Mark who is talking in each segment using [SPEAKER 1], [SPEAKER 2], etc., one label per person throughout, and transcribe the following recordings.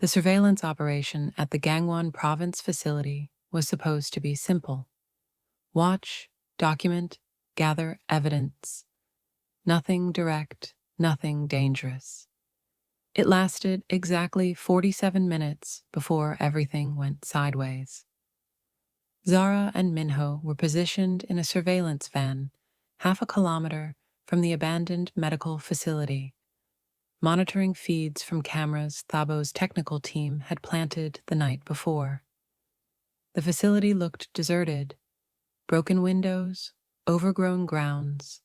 [SPEAKER 1] The surveillance operation at the Gangwon province facility was supposed to be simple. Watch, document, gather evidence. Nothing direct, nothing dangerous. It lasted exactly 47 minutes before everything went sideways. Zara and Minho were positioned in a surveillance van half a kilometer from the abandoned medical facility, monitoring feeds from cameras Thabo's technical team had planted the night before. The facility looked deserted, broken windows, overgrown grounds,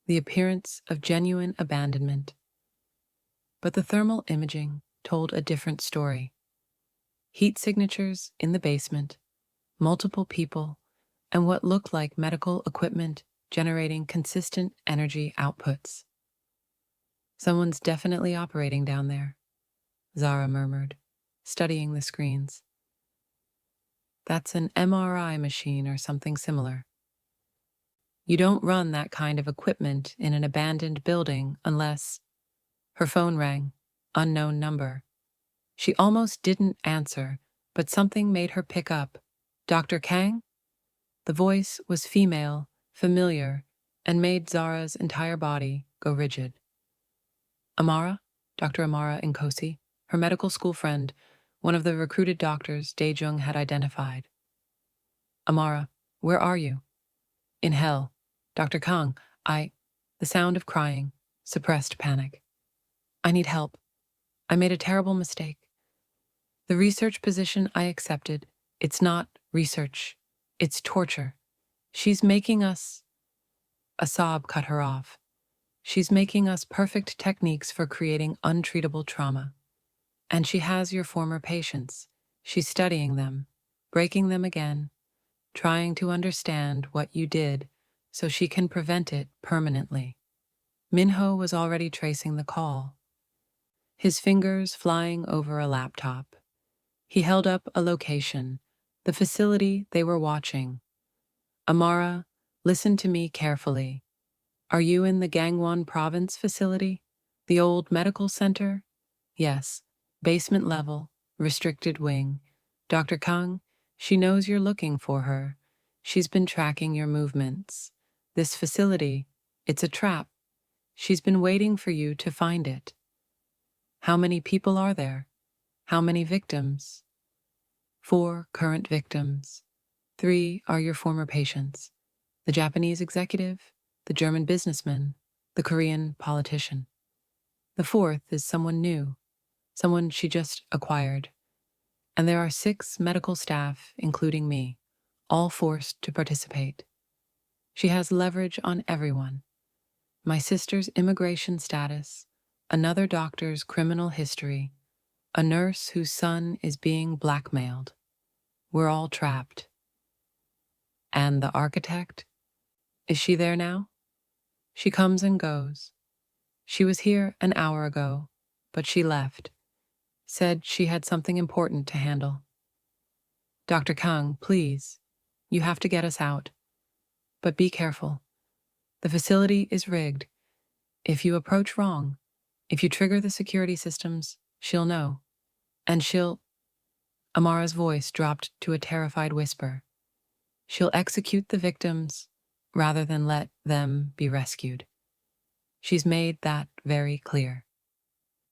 [SPEAKER 1] the appearance of genuine abandonment. But the thermal imaging told a different story. Heat signatures in the basement, multiple people, and what looked like medical equipment generating consistent energy outputs. Someone's definitely operating down there, Zara murmured, studying the screens. That's an MRI machine or something similar. You don't run that kind of equipment in an abandoned building unless... Her phone rang, unknown number. She almost didn't answer, but something made her pick up. Dr. Kang? The voice was female, familiar, and made Zara's entire body go rigid. Amara? Dr. Amara Nkosi, her medical school friend, one of the recruited doctors Daejung had identified. Amara, where are you? In hell. Dr. Kang, The sound of crying, suppressed panic. I need help. I made a terrible mistake. The research position I accepted, it's not research. It's torture. She's making us... A sob cut her off. She's making us perfect techniques for creating untreatable trauma. And she has your former patients. She's studying them, breaking them again, trying to understand what you did so she can prevent it permanently. Minho was already tracing the call, his fingers flying over a laptop. He held up a location, the facility they were watching. Amara, listen to me carefully. Are you in the Gangwon province facility? The old medical center? Yes, basement level, restricted wing. Dr. Kang, she knows you're looking for her. She's been tracking your movements. This facility, it's a trap. She's been waiting for you to find it. How many people are there? How many victims? 4 current victims. 3 are your former patients. The Japanese executive, the German businessman, the Korean politician. The 4th is someone new, someone she just acquired. And there are 6 medical staff, including me, all forced to participate. She has leverage on everyone. My sister's immigration status, another doctor's criminal history, a nurse whose son is being blackmailed. We're all trapped. And the architect? Is she there now? She comes and goes. She was here an hour ago, but she left. Said she had something important to handle. Dr. Kang, please, you have to get us out. But be careful. The facility is rigged. If you approach wrong, if you trigger the security systems, she'll know. And she'll... Amara's voice dropped to a terrified whisper. She'll execute the victims rather than let them be rescued. She's made that very clear.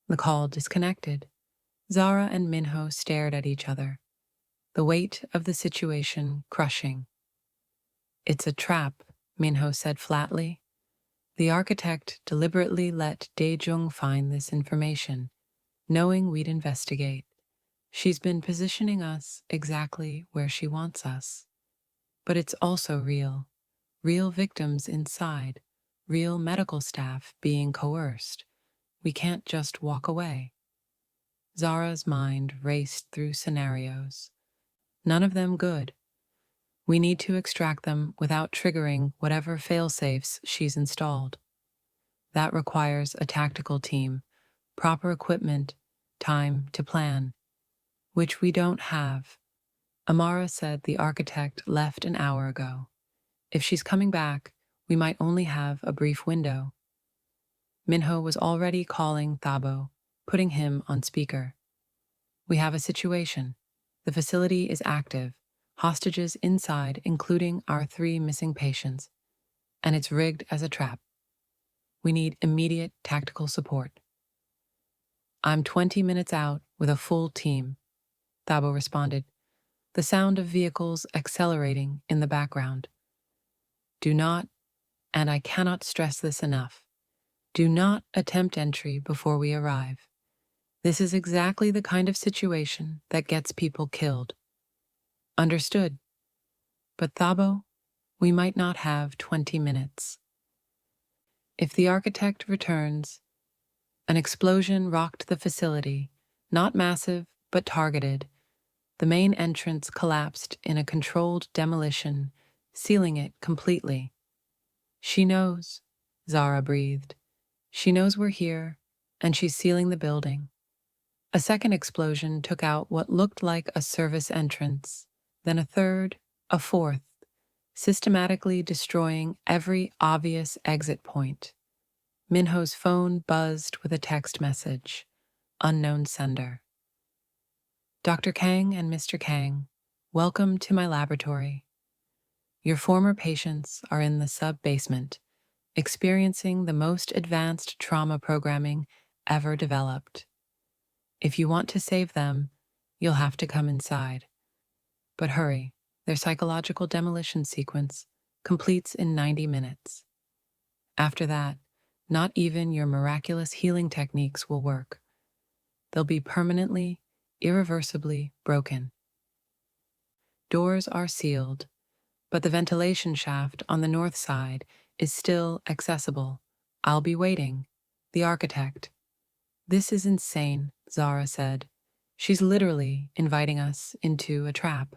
[SPEAKER 1] The call disconnected. Zara and Minho stared at each other, the weight of the situation crushing. It's a trap, Minho said flatly. The architect deliberately let Daejung find this information, knowing we'd investigate. She's been positioning us exactly where she wants us. But it's also real. Real victims inside, real medical staff being coerced. We can't just walk away. Zara's mind raced through scenarios. None of them good. We need to extract them without triggering whatever fail-safes she's installed. That requires a tactical team, proper equipment, time to plan, which we don't have. Amara said the architect left an hour ago. If she's coming back, we might only have a brief window. Minho was already calling Thabo, putting him on speaker. We have a situation. The facility is active, hostages inside, including our 3 missing patients, and it's rigged as a trap. We need immediate tactical support. I'm 20 minutes out with a full team, Thabo responded, the sound of vehicles accelerating in the background. Do not, and I cannot stress this enough, do not attempt entry before we arrive. This is exactly the kind of situation that gets people killed. Understood. But Thabo, we might not have 20 minutes. If the architect returns, an explosion rocked the facility, not massive, but targeted. The main entrance collapsed in a controlled demolition, sealing it completely. She knows, Zara breathed. She knows we're here, and she's sealing the building. A second explosion took out what looked like a service entrance, then a third, a fourth, systematically destroying every obvious exit point. Minho's phone buzzed with a text message. Unknown sender. Dr. Kang and Mr. Kang, welcome to my laboratory. Your former patients are in the sub-basement, experiencing the most advanced trauma programming ever developed. If you want to save them, you'll have to come inside. But hurry, their psychological demolition sequence completes in 90 minutes. After that, not even your miraculous healing techniques will work. They'll be permanently, irreversibly broken. Doors are sealed, but the ventilation shaft on the north side is still accessible. I'll be waiting. The architect. This is insane, Zara said. She's literally inviting us into a trap.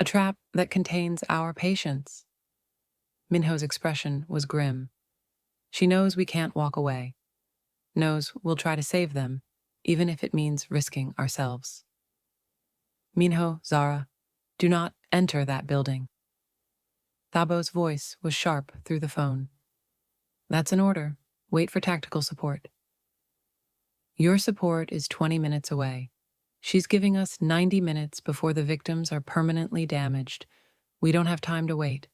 [SPEAKER 1] A trap that contains our patients. Minho's expression was grim. She knows we can't walk away. Knows we'll try to save them, even if it means risking ourselves. Minho, Zara, do not enter that building. Thabo's voice was sharp through the phone. That's an order. Wait for tactical support. Your support is 20 minutes away. She's giving us 90 minutes before the victims are permanently damaged. We don't have time to wait.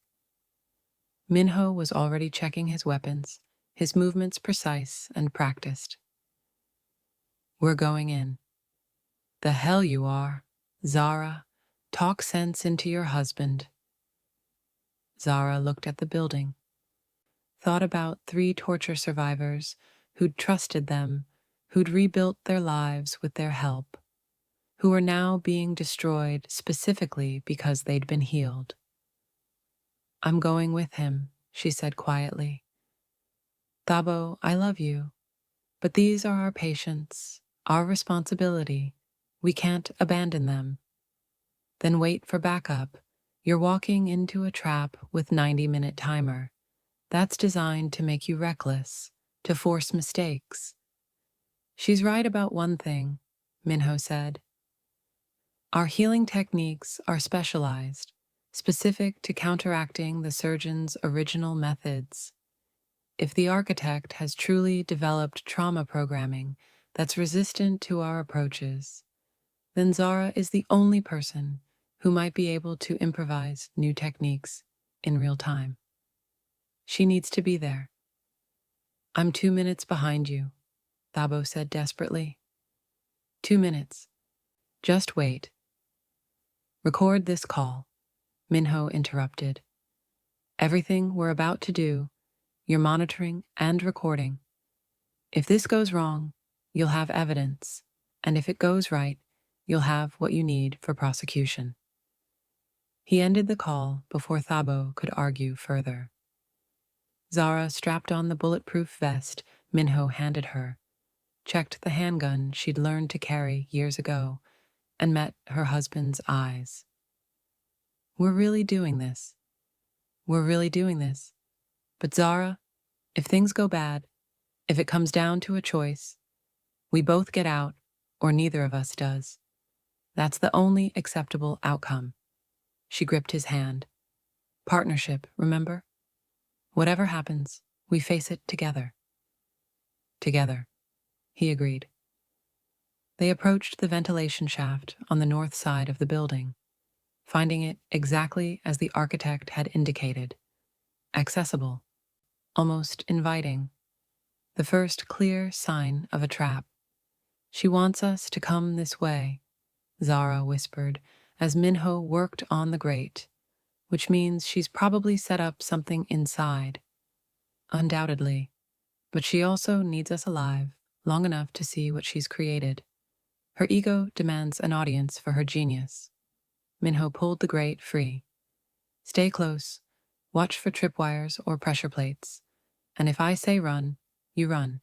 [SPEAKER 1] Minho was already checking his weapons, his movements precise and practiced. We're going in. The hell you are. Zara, talk sense into your husband. Zara looked at the building, thought about 3 torture survivors who'd trusted them, who'd rebuilt their lives with their help, who were now being destroyed specifically because they'd been healed. I'm going with him, she said quietly. Thabo, I love you, but these are our patients, our responsibility. We can't abandon them. Then wait for backup. You're walking into a trap with 90-minute timer. That's designed to make you reckless, to force mistakes. She's right about one thing, Minho said. Our healing techniques are specialized, specific to counteracting the surgeon's original methods. If the architect has truly developed trauma programming that's resistant to our approaches, then Zara is the only person who might be able to improvise new techniques in real time. She needs to be there. I'm 2 minutes behind you, Thabo said desperately. 2 minutes. Just wait. Record this call, Minho interrupted. Everything we're about to do, you're monitoring and recording. If this goes wrong, you'll have evidence, and if it goes right, you'll have what you need for prosecution. He ended the call before Thabo could argue further. Zara strapped on the bulletproof vest Minho handed her, checked the handgun she'd learned to carry years ago, and met her husband's eyes. We're really doing this. We're really doing this. But Zara, if things go bad, if it comes down to a choice, we both get out or neither of us does. That's the only acceptable outcome. She gripped his hand. Partnership, remember? Whatever happens, we face it together. Together, he agreed. They approached the ventilation shaft on the north side of the building, finding it exactly as the architect had indicated, accessible, almost inviting, the first clear sign of a trap. "She wants us to come this way," Zara whispered as Minho worked on the grate, "which means she's probably set up something inside." "Undoubtedly, but she also needs us alive long enough to see what she's created. Her ego demands an audience for her genius." Minho pulled the grate free. "Stay close, watch for tripwires or pressure plates, and if I say run, you run.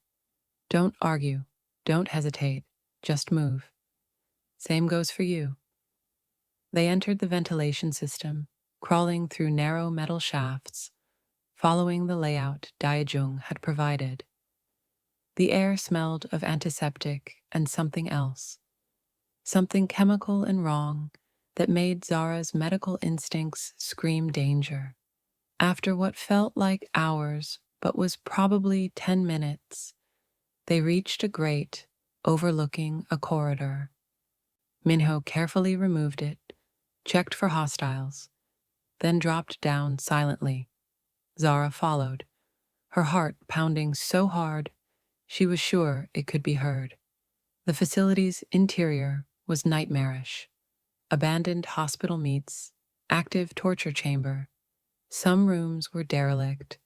[SPEAKER 1] Don't argue, don't hesitate, just move. Same goes for you." They entered the ventilation system, crawling through narrow metal shafts, following the layout Daejung had provided. The air smelled of antiseptic and something else, something chemical and wrong that made Zara's medical instincts scream danger. After what felt like hours, but was probably 10 minutes, they reached a grate overlooking a corridor. Minho carefully removed it, checked for hostiles, then dropped down silently. Zara followed, her heart pounding so hard she was sure it could be heard. The facility's interior was nightmarish. Abandoned hospital meets, active torture chamber. Some rooms were derelict,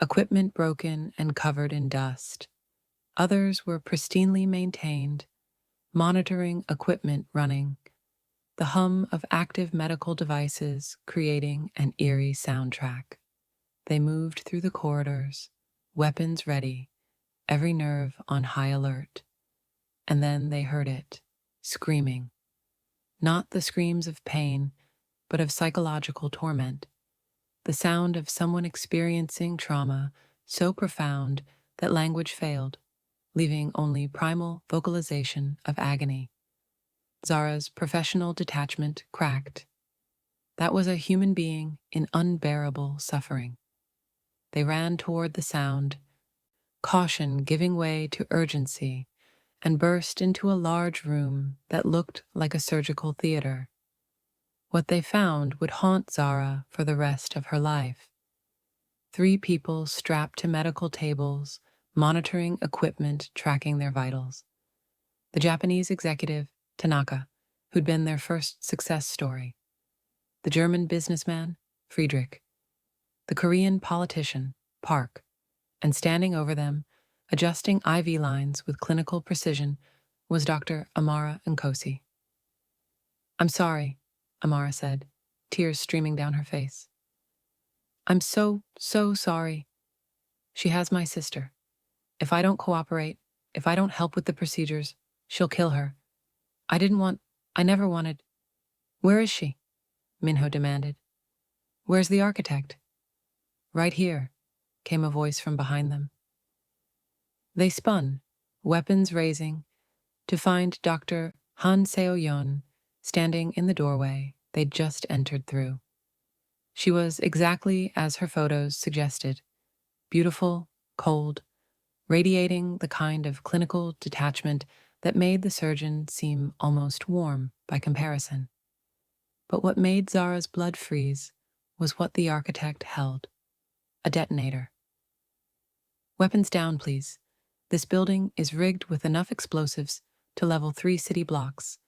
[SPEAKER 1] equipment broken and covered in dust. Others were pristinely maintained, monitoring equipment running, the hum of active medical devices creating an eerie soundtrack. They moved through the corridors, weapons ready, every nerve on high alert. And then they heard it, screaming. Not the screams of pain, but of psychological torment. The sound of someone experiencing trauma so profound that language failed, leaving only primal vocalization of agony. Zara's professional detachment cracked. That was a human being in unbearable suffering. They ran toward the sound, caution giving way to urgency, and burst into a large room that looked like a surgical theater. What they found would haunt Zara for the rest of her life. 3 people strapped to medical tables, monitoring equipment tracking their vitals. The Japanese executive, Tanaka, who'd been their first success story. The German businessman, Friedrich. The Korean politician, Park. And standing over them, adjusting IV lines with clinical precision, was Dr. Amara Nkosi. "I'm sorry," Amara said, tears streaming down her face. "I'm so sorry. She has my sister. If I don't cooperate, if I don't help with the procedures, she'll kill her. I never wanted." "Where is she?" Minho demanded. "Where's the architect?" "Right here," came a voice from behind them. They spun, weapons raising, to find Dr. Han Seo-yeon standing in the doorway they'd just entered through. She was exactly as her photos suggested, beautiful, cold, radiating the kind of clinical detachment that made the surgeon seem almost warm by comparison. But what made Zara's blood freeze was what the architect held: a detonator. "Weapons down, please. This building is rigged with enough explosives to level 3 city blocks.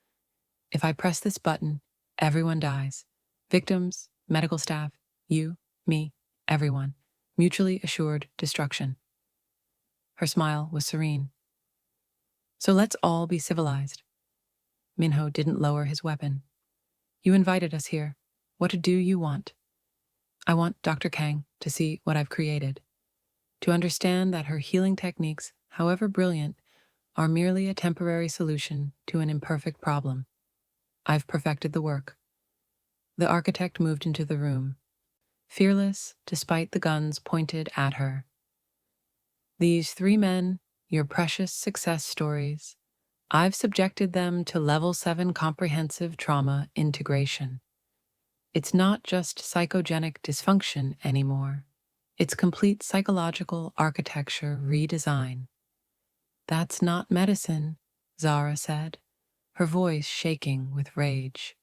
[SPEAKER 1] If I press this button, everyone dies. Victims, medical staff, you, me, everyone. Mutually assured destruction." Her smile was serene. "So let's all be civilized." Minho didn't lower his weapon. "You invited us here. What do you want?" "I want Dr. Kang to see what I've created, to understand that her healing techniques, however brilliant, are merely a temporary solution to an imperfect problem. I've perfected the work." The architect moved into the room, fearless despite the guns pointed at her. "These 3 men, your precious success stories, I've subjected them to level 7 comprehensive trauma integration. It's not just psychogenic dysfunction anymore. It's complete psychological architecture redesign. That's not medicine, Zara said, her voice shaking with rage.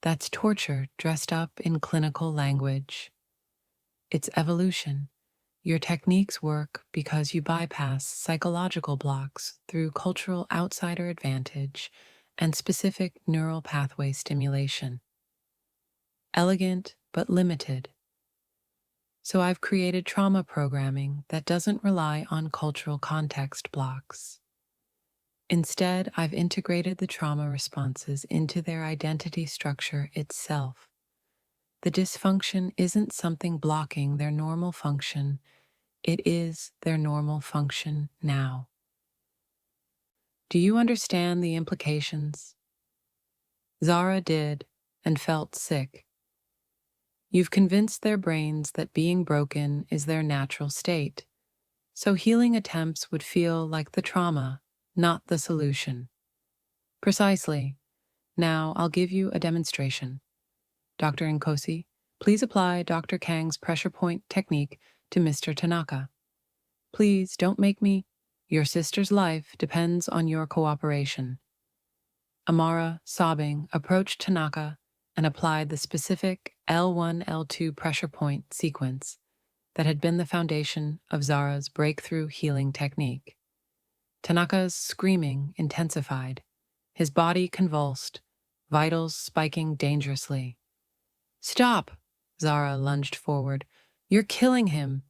[SPEAKER 1] That's torture dressed up in clinical language. It's evolution. Your techniques work because you bypass psychological blocks through cultural outsider advantage and specific neural pathway stimulation. Elegant but limited. So I've created trauma programming that doesn't rely on cultural context blocks. Instead, I've integrated the trauma responses into their identity structure itself. The dysfunction isn't something blocking their normal function, it is their normal function now. Do you understand the implications? Zara did, and felt sick. You've convinced their brains that being broken is their natural state, so healing attempts would feel like the trauma, not the solution. Precisely. Now I'll give you a demonstration. Dr. Nkosi, please apply Dr. Kang's pressure point technique to Mr. Tanaka. Please don't make me. Your sister's life depends on your cooperation. Amara, sobbing, approached Tanaka and applied the specific L1 L2 pressure point sequence that had been the foundation of Zara's breakthrough healing technique. Tanaka's screaming intensified, his body convulsed, vitals spiking dangerously. Stop! Zara lunged forward. You're killing him.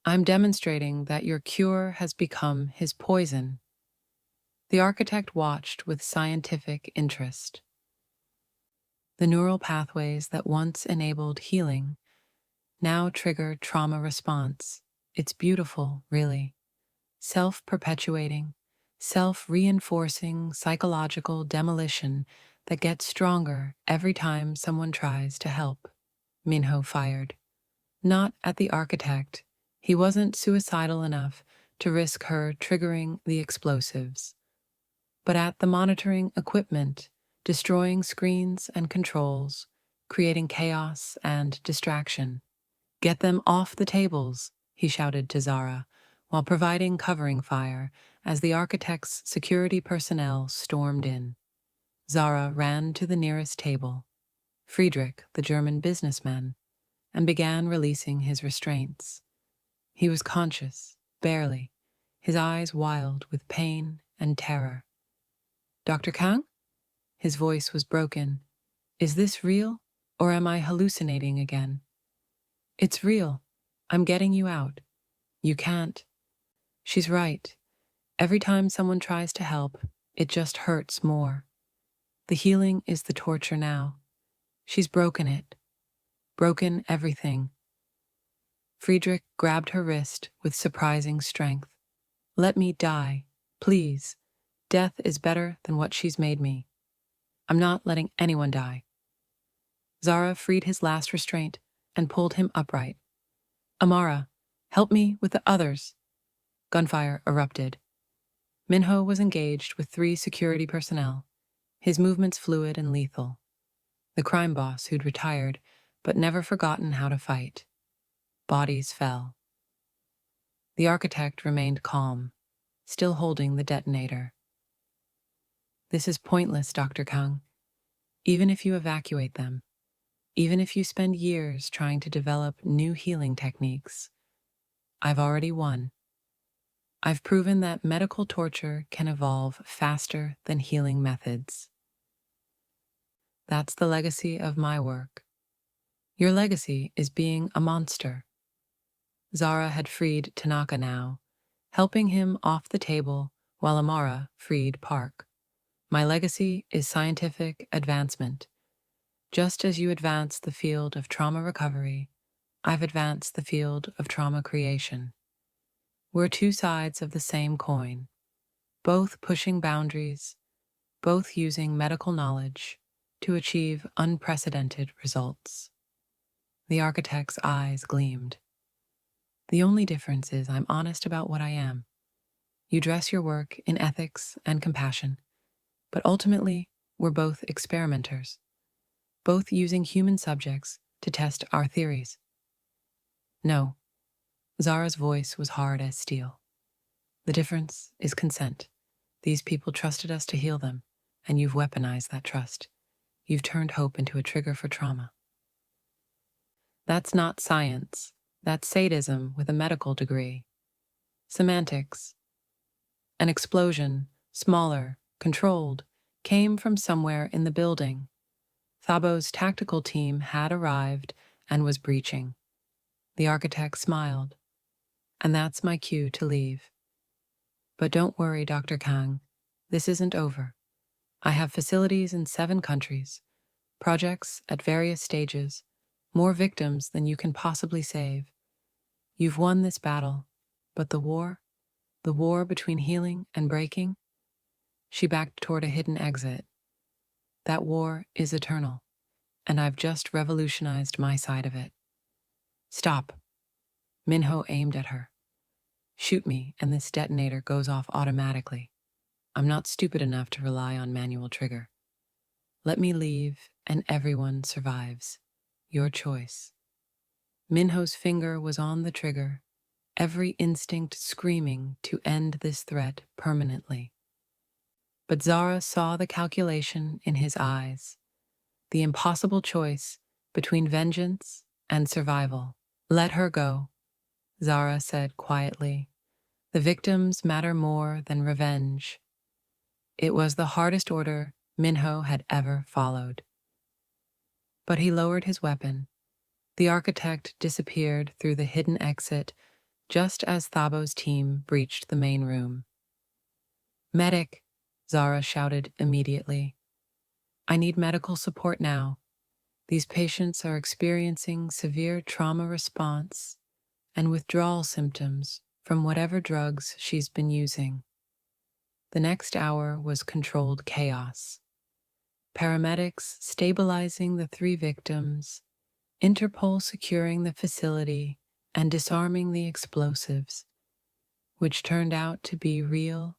[SPEAKER 1] I'm demonstrating that your cure has become his poison. The architect watched with scientific interest. The neural pathways that once enabled healing now trigger trauma response. It's beautiful, really. Self-perpetuating, self-reinforcing psychological demolition that gets stronger every time someone tries to help. Minho fired. Not at the architect. He wasn't suicidal enough to risk her triggering the explosives, but at the monitoring equipment, destroying screens and controls, creating chaos and distraction. Get them off the tables, he shouted to Zara, while providing covering fire as the architect's security personnel stormed in. Zara ran to the nearest table, Friedrich, the German businessman, and began releasing his restraints. He was conscious, barely, his eyes wild with pain and terror. Dr. Kang? His voice was broken. Is this real, or am I hallucinating again? It's real. I'm getting you out. You can't. She's right. Every time someone tries to help, it just hurts more. The healing is the torture now. She's broken it. Broken everything. Friedrich grabbed her wrist with surprising strength. Let me die, please. Death is better than what she's made me. I'm not letting anyone die. Zara freed his last restraint and pulled him upright. Amara, help me with the others. Gunfire erupted. Minho was engaged with 3 security personnel, his movements fluid and lethal. The crime boss who'd retired but never forgotten how to fight. Bodies fell. The architect remained calm, still holding the detonator. This is pointless, Dr. Kang. Even if you evacuate them, even if you spend years trying to develop new healing techniques, I've already won. I've proven that medical torture can evolve faster than healing methods. That's the legacy of my work. Your legacy is being a monster. Zara had freed Tanaka now, helping him off the table while Amara freed Park. My legacy is scientific advancement. Just as you advance the field of trauma recovery, I've advanced the field of trauma creation. We're 2 sides of the same coin, both pushing boundaries, both using medical knowledge to achieve unprecedented results. The architect's eyes gleamed. The only difference is I'm honest about what I am. You dress your work in ethics and compassion, but ultimately, we're both experimenters, both using human subjects to test our theories. No, Zara's voice was hard as steel. The difference is consent. These people trusted us to heal them, and you've weaponized that trust. You've turned hope into a trigger for trauma. That's not science. That's sadism with a medical degree. Semantics. An explosion, smaller, controlled, came from somewhere in the building. Thabo's tactical team had arrived and was breaching. The architect smiled. And that's my cue to leave. But don't worry, Dr. Kang. This isn't over. I have facilities in 7 countries, projects at various stages, more victims than you can possibly save. You've won this battle, but the war between healing and breaking, she backed toward a hidden exit. That war is eternal, and I've just revolutionized my side of it. Stop. Minho aimed at her. Shoot me, and this detonator goes off automatically. I'm not stupid enough to rely on manual trigger. Let me leave, and everyone survives. Your choice. Minho's finger was on the trigger, every instinct screaming to end this threat permanently. But Zara saw the calculation in his eyes, the impossible choice between vengeance and survival. Let her go, Zara said quietly. The victims matter more than revenge. It was the hardest order Minho had ever followed. But he lowered his weapon. The architect disappeared through the hidden exit just as Thabo's team breached the main room. Medic, Zara shouted immediately. I need medical support now. These patients are experiencing severe trauma response and withdrawal symptoms from whatever drugs she's been using. The next hour was controlled chaos. Paramedics stabilizing the 3 victims, Interpol securing the facility and disarming the explosives, which turned out to be real,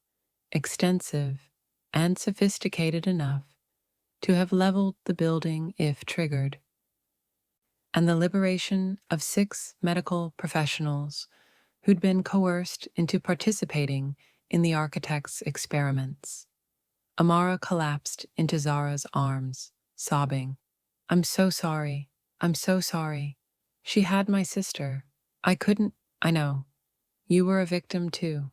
[SPEAKER 1] extensive, and sophisticated enough to have leveled the building if triggered. And the liberation of 6 medical professionals who'd been coerced into participating in the architect's experiments. Amara collapsed into Zara's arms, sobbing. I'm so sorry. I'm so sorry. She had my sister. I know. You were a victim too.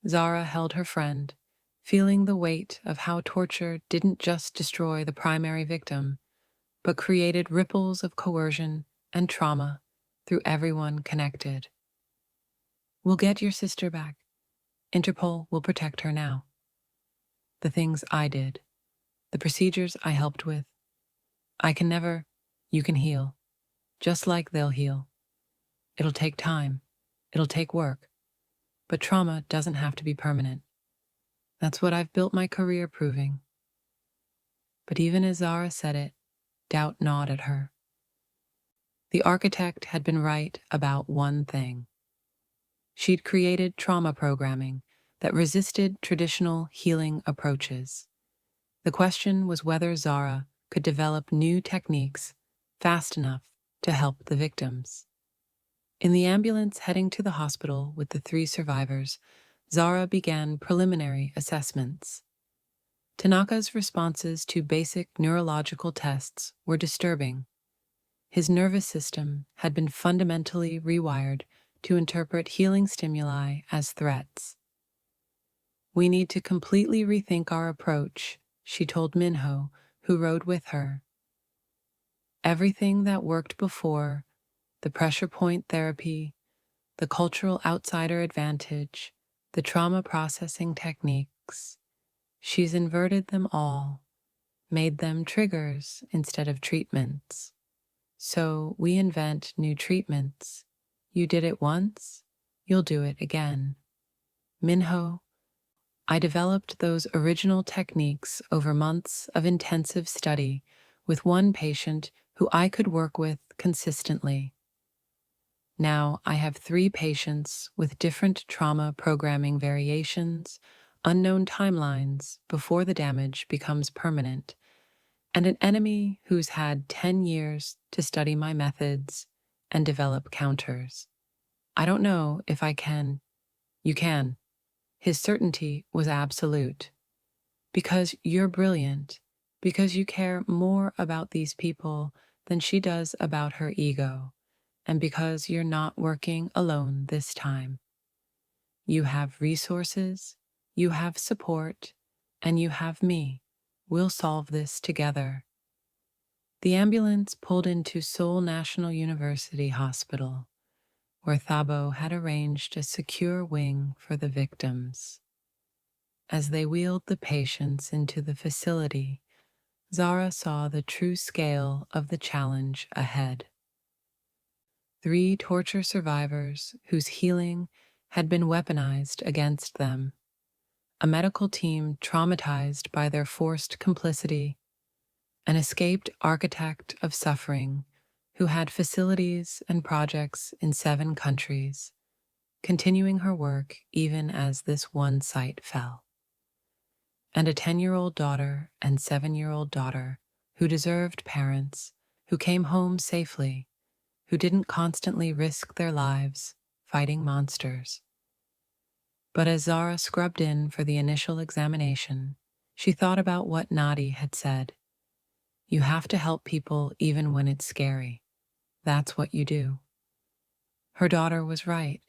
[SPEAKER 1] Zara held her friend, feeling the weight of how torture didn't just destroy the primary victim, but created ripples of coercion and trauma through everyone connected. We'll get your sister back. Interpol will protect her now. The things I did, the procedures I helped with, you can heal, just like they'll heal. It'll take time, it'll take work, but trauma doesn't have to be permanent. That's what I've built my career proving. But even as Zara said it, doubt gnawed at her. The architect had been right about one thing. She'd created trauma programming that resisted traditional healing approaches. The question was whether Zara could develop new techniques fast enough to help the victims. In the ambulance heading to the hospital with the 3 survivors, Zara began preliminary assessments. Tanaka's responses to basic neurological tests were disturbing. His nervous system had been fundamentally rewired to interpret healing stimuli as threats. We need to completely rethink our approach, she told Minho, who rode with her. Everything that worked before, the pressure point therapy, the cultural outsider advantage, the trauma processing techniques, she's inverted them all, made them triggers instead of treatments. So we invent new treatments. You did it once, you'll do it again. Minho, I developed those original techniques over months of intensive study with one patient who I could work with consistently. Now I have 3 patients with different trauma programming variations, unknown timelines before the damage becomes permanent, and an enemy who's had 10 years to study my methods and develop counters. I don't know if I can. You can. His certainty was absolute. Because you're brilliant, because you care more about these people than she does about her ego, and because you're not working alone this time. You have resources, you have support, and you have me. We'll solve this together. The ambulance pulled into Seoul National University Hospital, where Thabo had arranged a secure wing for the victims. As they wheeled the patients into the facility, Zara saw the true scale of the challenge ahead. 3 torture survivors whose healing had been weaponized against them, a medical team traumatized by their forced complicity, an escaped architect of suffering who had facilities and projects in 7 countries, continuing her work even as this one site fell, and a 10-year-old daughter and 7-year-old daughter who deserved parents who came home safely, who didn't constantly risk their lives fighting monsters. But as Zara scrubbed in for the initial examination, she thought about what Nadi had said. You have to help people even when it's scary. That's what you do. Her daughter was right.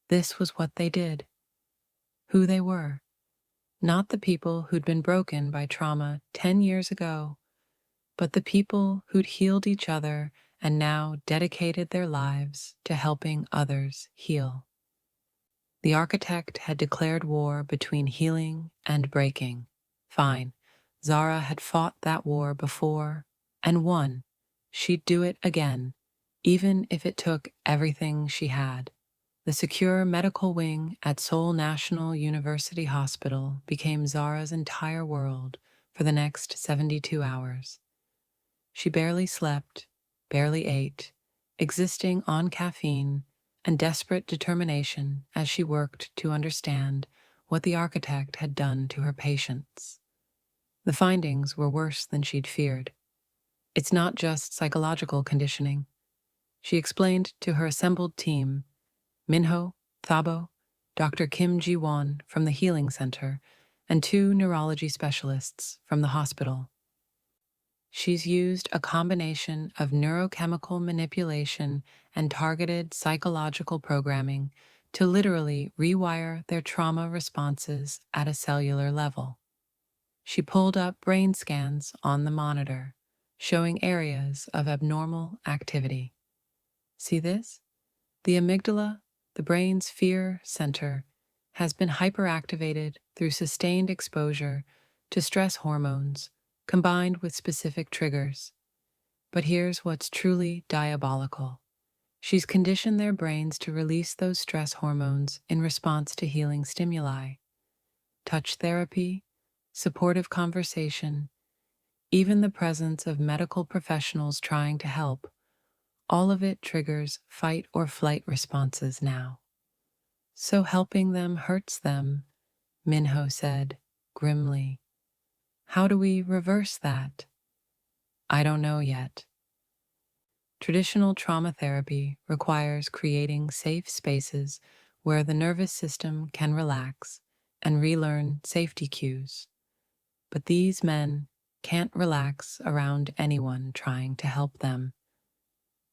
[SPEAKER 1] This was what they did. Who they were. Not the people who'd been broken by trauma 10 years ago, but the people who'd healed each other and now dedicated their lives to helping others heal. The architect had declared war between healing and breaking. Fine. Zara had fought that war before and won. She'd do it again, even if it took everything she had. The secure medical wing at Seoul National University Hospital became Zara's entire world for the next 72 hours. She barely slept, barely ate, existing on caffeine and desperate determination as she worked to understand what the architect had done to her patients. The findings were worse than she'd feared. It's not just psychological conditioning. She explained to her assembled team, Minho, Thabo, Dr. Kim Ji-won from the Healing Center, and 2 neurology specialists from the hospital. She's used a combination of neurochemical manipulation and targeted psychological programming to literally rewire their trauma responses at a cellular level. She pulled up brain scans on the monitor, showing areas of abnormal activity. See this? The amygdala, the brain's fear center, has been hyperactivated through sustained exposure to stress hormones combined with specific triggers. But here's what's truly diabolical. She's conditioned their brains to release those stress hormones in response to healing stimuli. Touch therapy, supportive conversation, even the presence of medical professionals trying to help. All of it triggers fight or flight responses now. So helping them hurts them, Minho said, grimly. How do we reverse that? I don't know yet. Traditional trauma therapy requires creating safe spaces where the nervous system can relax and relearn safety cues. But these men can't relax around anyone trying to help them.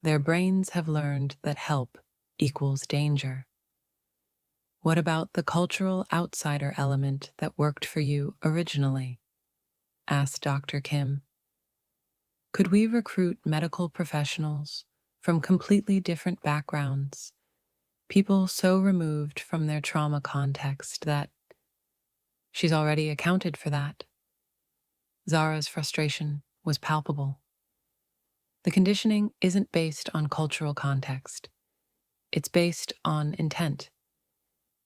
[SPEAKER 1] Their brains have learned that help equals danger. What about the cultural outsider element that worked for you originally? Asked Dr. Kim. Could we recruit medical professionals from completely different backgrounds, people so removed from their trauma context that she's already accounted for that? Zara's frustration was palpable. The conditioning isn't based on cultural context. It's based on intent.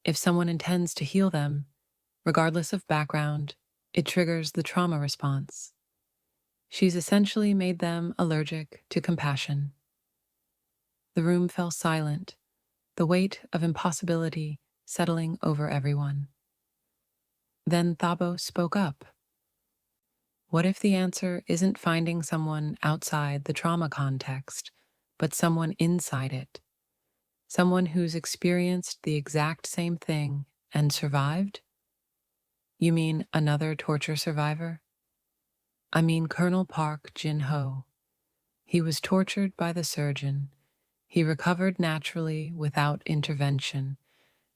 [SPEAKER 1] If someone intends to heal them, regardless of background, it triggers the trauma response. She's essentially made them allergic to compassion. The room fell silent, the weight of impossibility settling over everyone. Then Thabo spoke up. What if the answer isn't finding someone outside the trauma context, but someone inside it? Someone who's experienced the exact same thing And survived? You mean another torture survivor? I mean Colonel Park Jin-ho. He was tortured by the surgeon. He recovered naturally without intervention,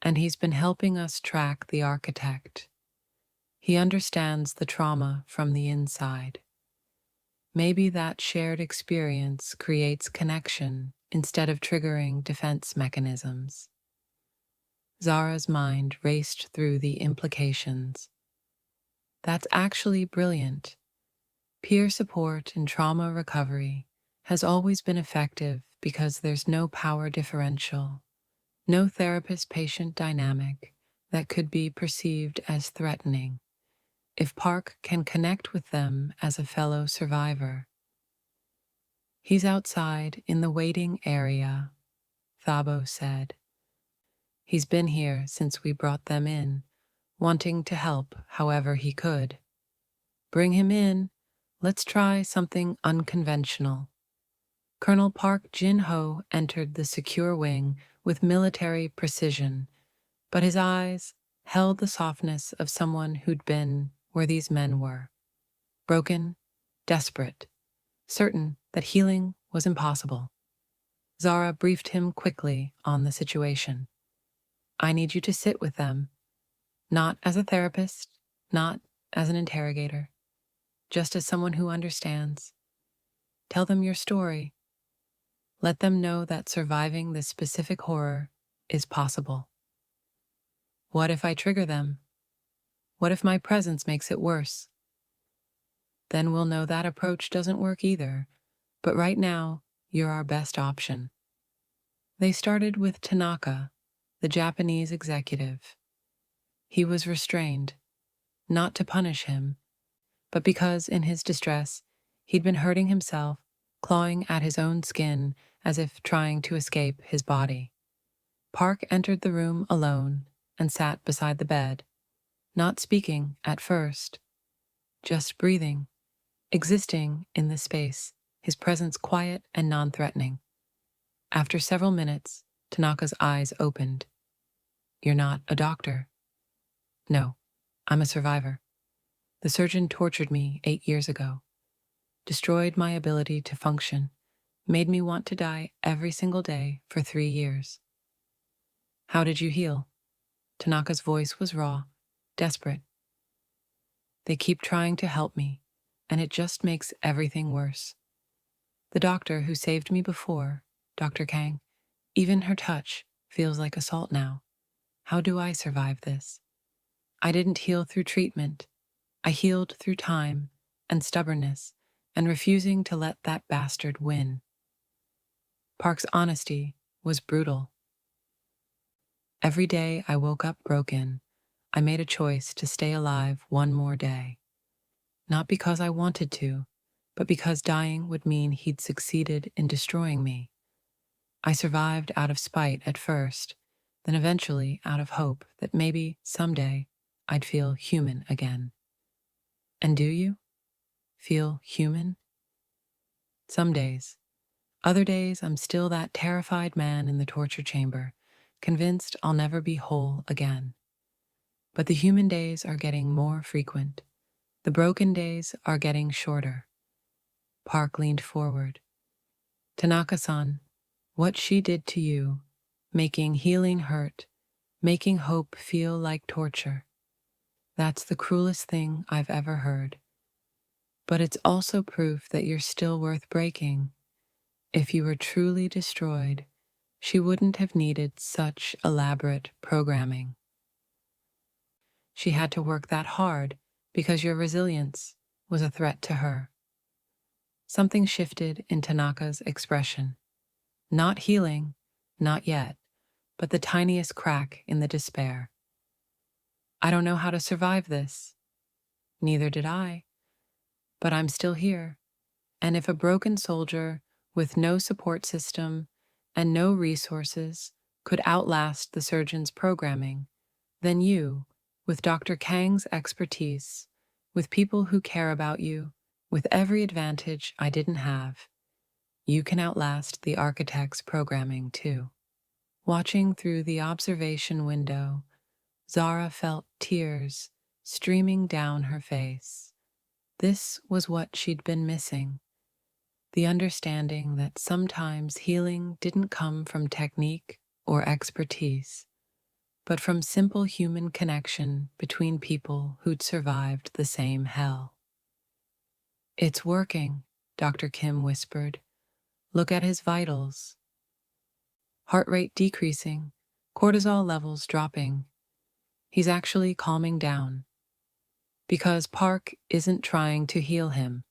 [SPEAKER 1] and he's been helping us track the architect. He understands the trauma from the inside. Maybe that shared experience creates connection instead of triggering defense mechanisms. Zara's mind raced through the implications. That's actually brilliant. Peer support in trauma recovery has always been effective because there's no power differential, no therapist-patient dynamic that could be perceived as threatening. If Park can connect with them as a fellow survivor. He's outside in the waiting area, Thabo said. He's been here since we brought them in, wanting to help however he could. Bring him in. Let's try something unconventional. Colonel Park Jin-ho entered the secure wing with military precision, but his eyes held the softness of someone who'd been where these men were. Broken, desperate, certain that healing was impossible. Zara briefed him quickly on the situation. I need you to sit with them, not as a therapist, not as an interrogator, just as someone who understands. Tell them your story. Let them know that surviving this specific horror is possible. What if I trigger them? What if my presence makes it worse? Then we'll know that approach doesn't work either, but right now, you're our best option. They started with Tanaka, the Japanese executive. He was restrained, not to punish him, but because in his distress, he'd been hurting himself, clawing at his own skin as if trying to escape his body. Park entered the room alone and sat beside the bed, not speaking at first, just breathing, existing in the space, his presence quiet and non-threatening. After several minutes, Tanaka's eyes opened. You're not a doctor. No, I'm a survivor. The surgeon tortured me 8 years ago, destroyed my ability to function, made me want to die every single day for 3 years. How did you heal? Tanaka's voice was raw, desperate. They keep trying to help me, and it just makes everything worse. The doctor who saved me before, Dr. Kang, even her touch feels like assault now. How do I survive this? I didn't heal through treatment. I healed through time and stubbornness and refusing to let that bastard win. Park's honesty was brutal. Every day I woke up broken. I made a choice to stay alive one more day. Not because I wanted to, but because dying would mean he'd succeeded in destroying me. I survived out of spite at first, then eventually out of hope that maybe someday I'd feel human again. And do you feel human? Some days. Other days I'm still that terrified man in the torture chamber, convinced I'll never be whole again. But the human days are getting more frequent. The broken days are getting shorter. Park leaned forward. Tanaka-san, what she did to you, making healing hurt, making hope feel like torture. That's the cruelest thing I've ever heard. But it's also proof that you're still worth breaking. If you were truly destroyed, she wouldn't have needed such elaborate programming. She had to work that hard because your resilience was a threat to her. Something shifted in Tanaka's expression. Not healing, not yet, but the tiniest crack in the despair. I don't know how to survive this. Neither did I. But I'm still here. And if a broken soldier with no support system and no resources could outlast the surgeon's programming, then you, with Dr. Kang's expertise, with people who care about you, with every advantage I didn't have, you can outlast the architect's programming too. Watching through the observation window, Zara felt tears streaming down her face. This was what she'd been missing, the understanding that sometimes healing didn't come from technique or expertise, but from simple human connection between people who'd survived the same hell. "It's working," Dr. Kim whispered. "Look at his vitals. Heart rate decreasing, cortisol levels dropping. He's actually calming down." Because Park isn't trying to heal him,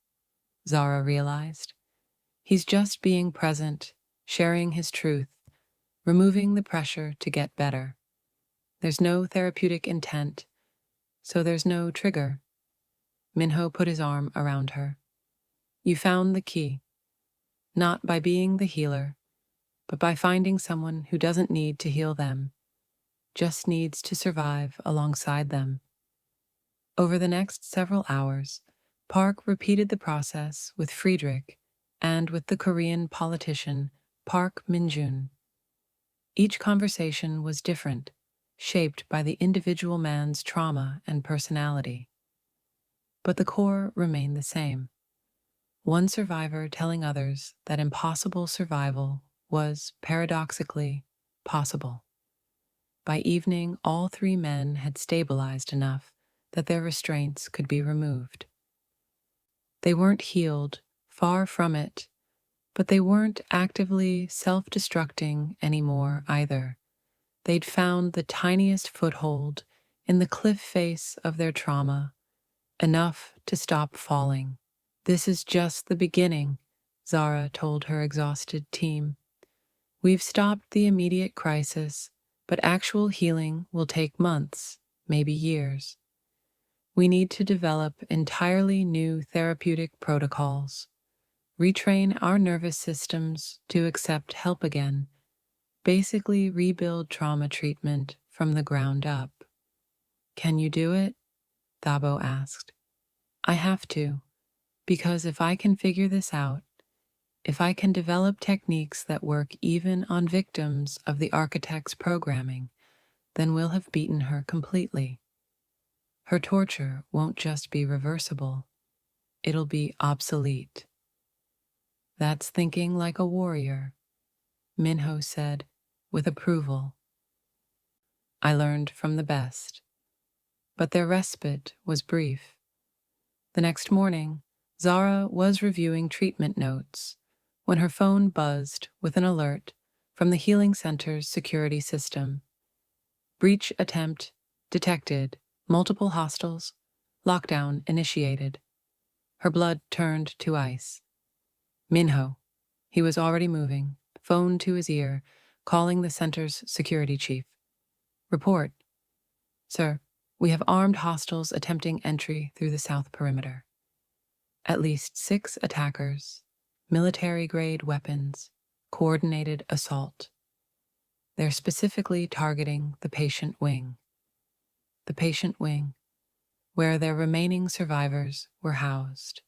[SPEAKER 1] Zara realized. He's just being present, sharing his truth, removing the pressure to get better. There's no therapeutic intent, so there's no trigger. Minho put his arm around her. "You found the key, not by being the healer, but by finding someone who doesn't need to heal them, just needs to survive alongside them." Over the next several hours, Park repeated the process with Friedrich and with the Korean politician Park Min-jun. Each conversation was different, shaped by the individual man's trauma and personality. But the core remained the same. One survivor telling others that impossible survival was, paradoxically, possible. By evening, all three men had stabilized enough that their restraints could be removed. They weren't healed, far from it, but they weren't actively self-destructing anymore either. They'd found the tiniest foothold in the cliff face of their trauma, enough to stop falling. "This is just the beginning," Zara told her exhausted team. "We've stopped the immediate crisis, but actual healing will take months, maybe years. We need to develop entirely new therapeutic protocols, retrain our nervous systems to accept help again, basically rebuild trauma treatment from the ground up." "Can you do it?" Thabo asked. "I have to, because if I can figure this out, if I can develop techniques that work even on victims of the architect's programming, then we'll have beaten her completely. Her torture won't just be reversible, it'll be obsolete." "That's thinking like a warrior," Minho said, with approval. "I learned from the best." But their respite was brief. The next morning, Zara was reviewing treatment notes when her phone buzzed with an alert from the healing center's security system. "Breach attempt detected, multiple hostels, lockdown initiated." Her blood turned to ice. Minho, he was already moving, phone to his ear, calling the center's security chief. "Report. Sir, we have armed hostiles attempting entry through the south perimeter. At least 6 attackers, military-grade weapons, coordinated assault. They're specifically targeting the patient wing." The patient wing, where their remaining survivors were housed.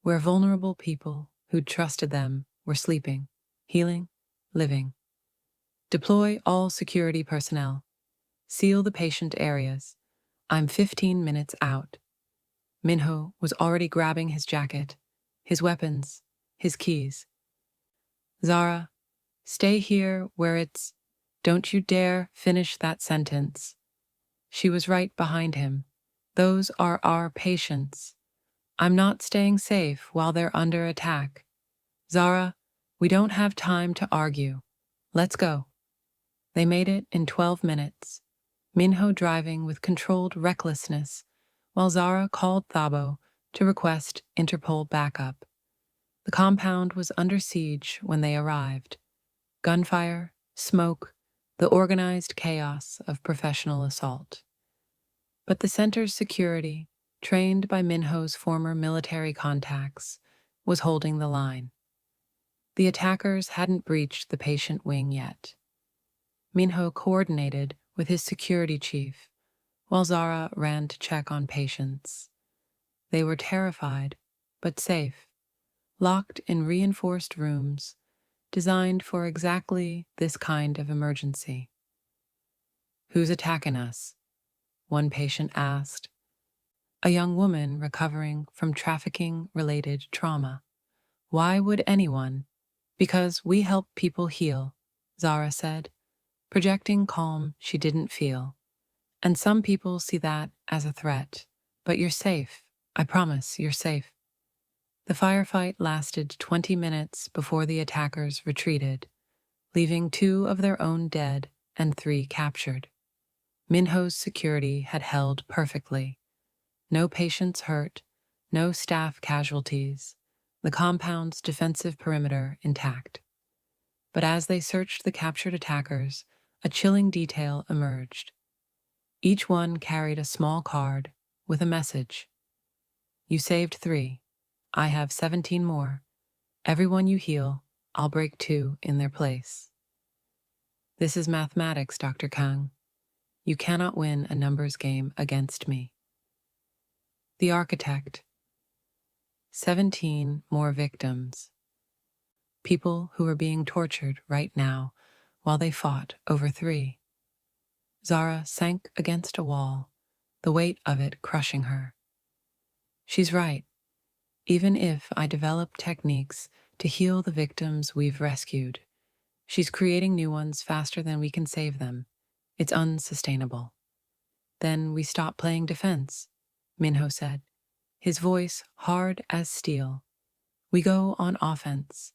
[SPEAKER 1] Where vulnerable people who'd trusted them were sleeping, healing, living. "Deploy all security personnel. Seal the patient areas. I'm 15 minutes out." Minho was already grabbing his jacket, his weapons, his keys. "Zara, stay here where it's—" "Don't you dare finish that sentence." She was right behind him. "Those are our patients. I'm not staying safe while they're under attack. Zara, we don't have time to argue. Let's go." They made it in 12 minutes, Minho driving with controlled recklessness, while Zara called Thabo to request Interpol backup. The compound was under siege when they arrived. Gunfire, smoke, the organized chaos of professional assault. But the center's security, trained by Minho's former military contacts, was holding the line. The attackers hadn't breached the patient wing yet. Minho coordinated with his security chief, while Zara ran to check on patients. They were terrified, but safe, locked in reinforced rooms, designed for exactly this kind of emergency. Who's attacking us? One patient asked. A young woman recovering from trafficking-related trauma. Why would anyone? Because we help people heal, Zara said, projecting calm she didn't feel. And some people see that as a threat. But you're safe. I promise you're safe. The firefight lasted 20 minutes before the attackers retreated, leaving 2 of their own dead and 3 captured. Minho's security had held perfectly. No patients hurt, no staff casualties, the compound's defensive perimeter intact. But as they searched the captured attackers, a chilling detail emerged. Each one carried a small card with a message. You saved 3. I have 17 more. Everyone you heal, I'll break 2 in their place. This is mathematics, Dr. Kang. You cannot win a numbers game against me. The architect. 17 more victims. People who are being tortured right now while they fought over 3. Zara sank against a wall, the weight of it crushing her. She's right. Even if I develop techniques to heal the victims we've rescued, she's creating new ones faster than we can save them. It's unsustainable. Then we stop playing defense, Minho said, his voice hard as steel. We go on offense.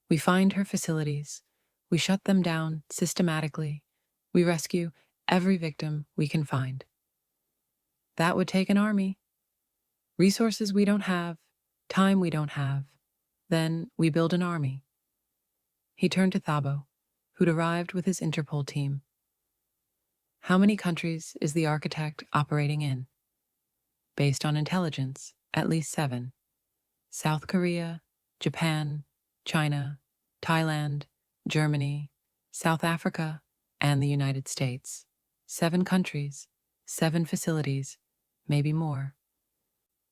[SPEAKER 1] We find her facilities. We shut them down systematically. We rescue every victim we can find. That would take an army. Resources we don't have, time we don't have. Then we build an army. He turned to Thabo, who'd arrived with his Interpol team. How many countries is the architect operating in? Based on intelligence, at least 7. South Korea, Japan, China, Thailand, Germany, South Africa, and the United States. 7 countries, 7 facilities, maybe more.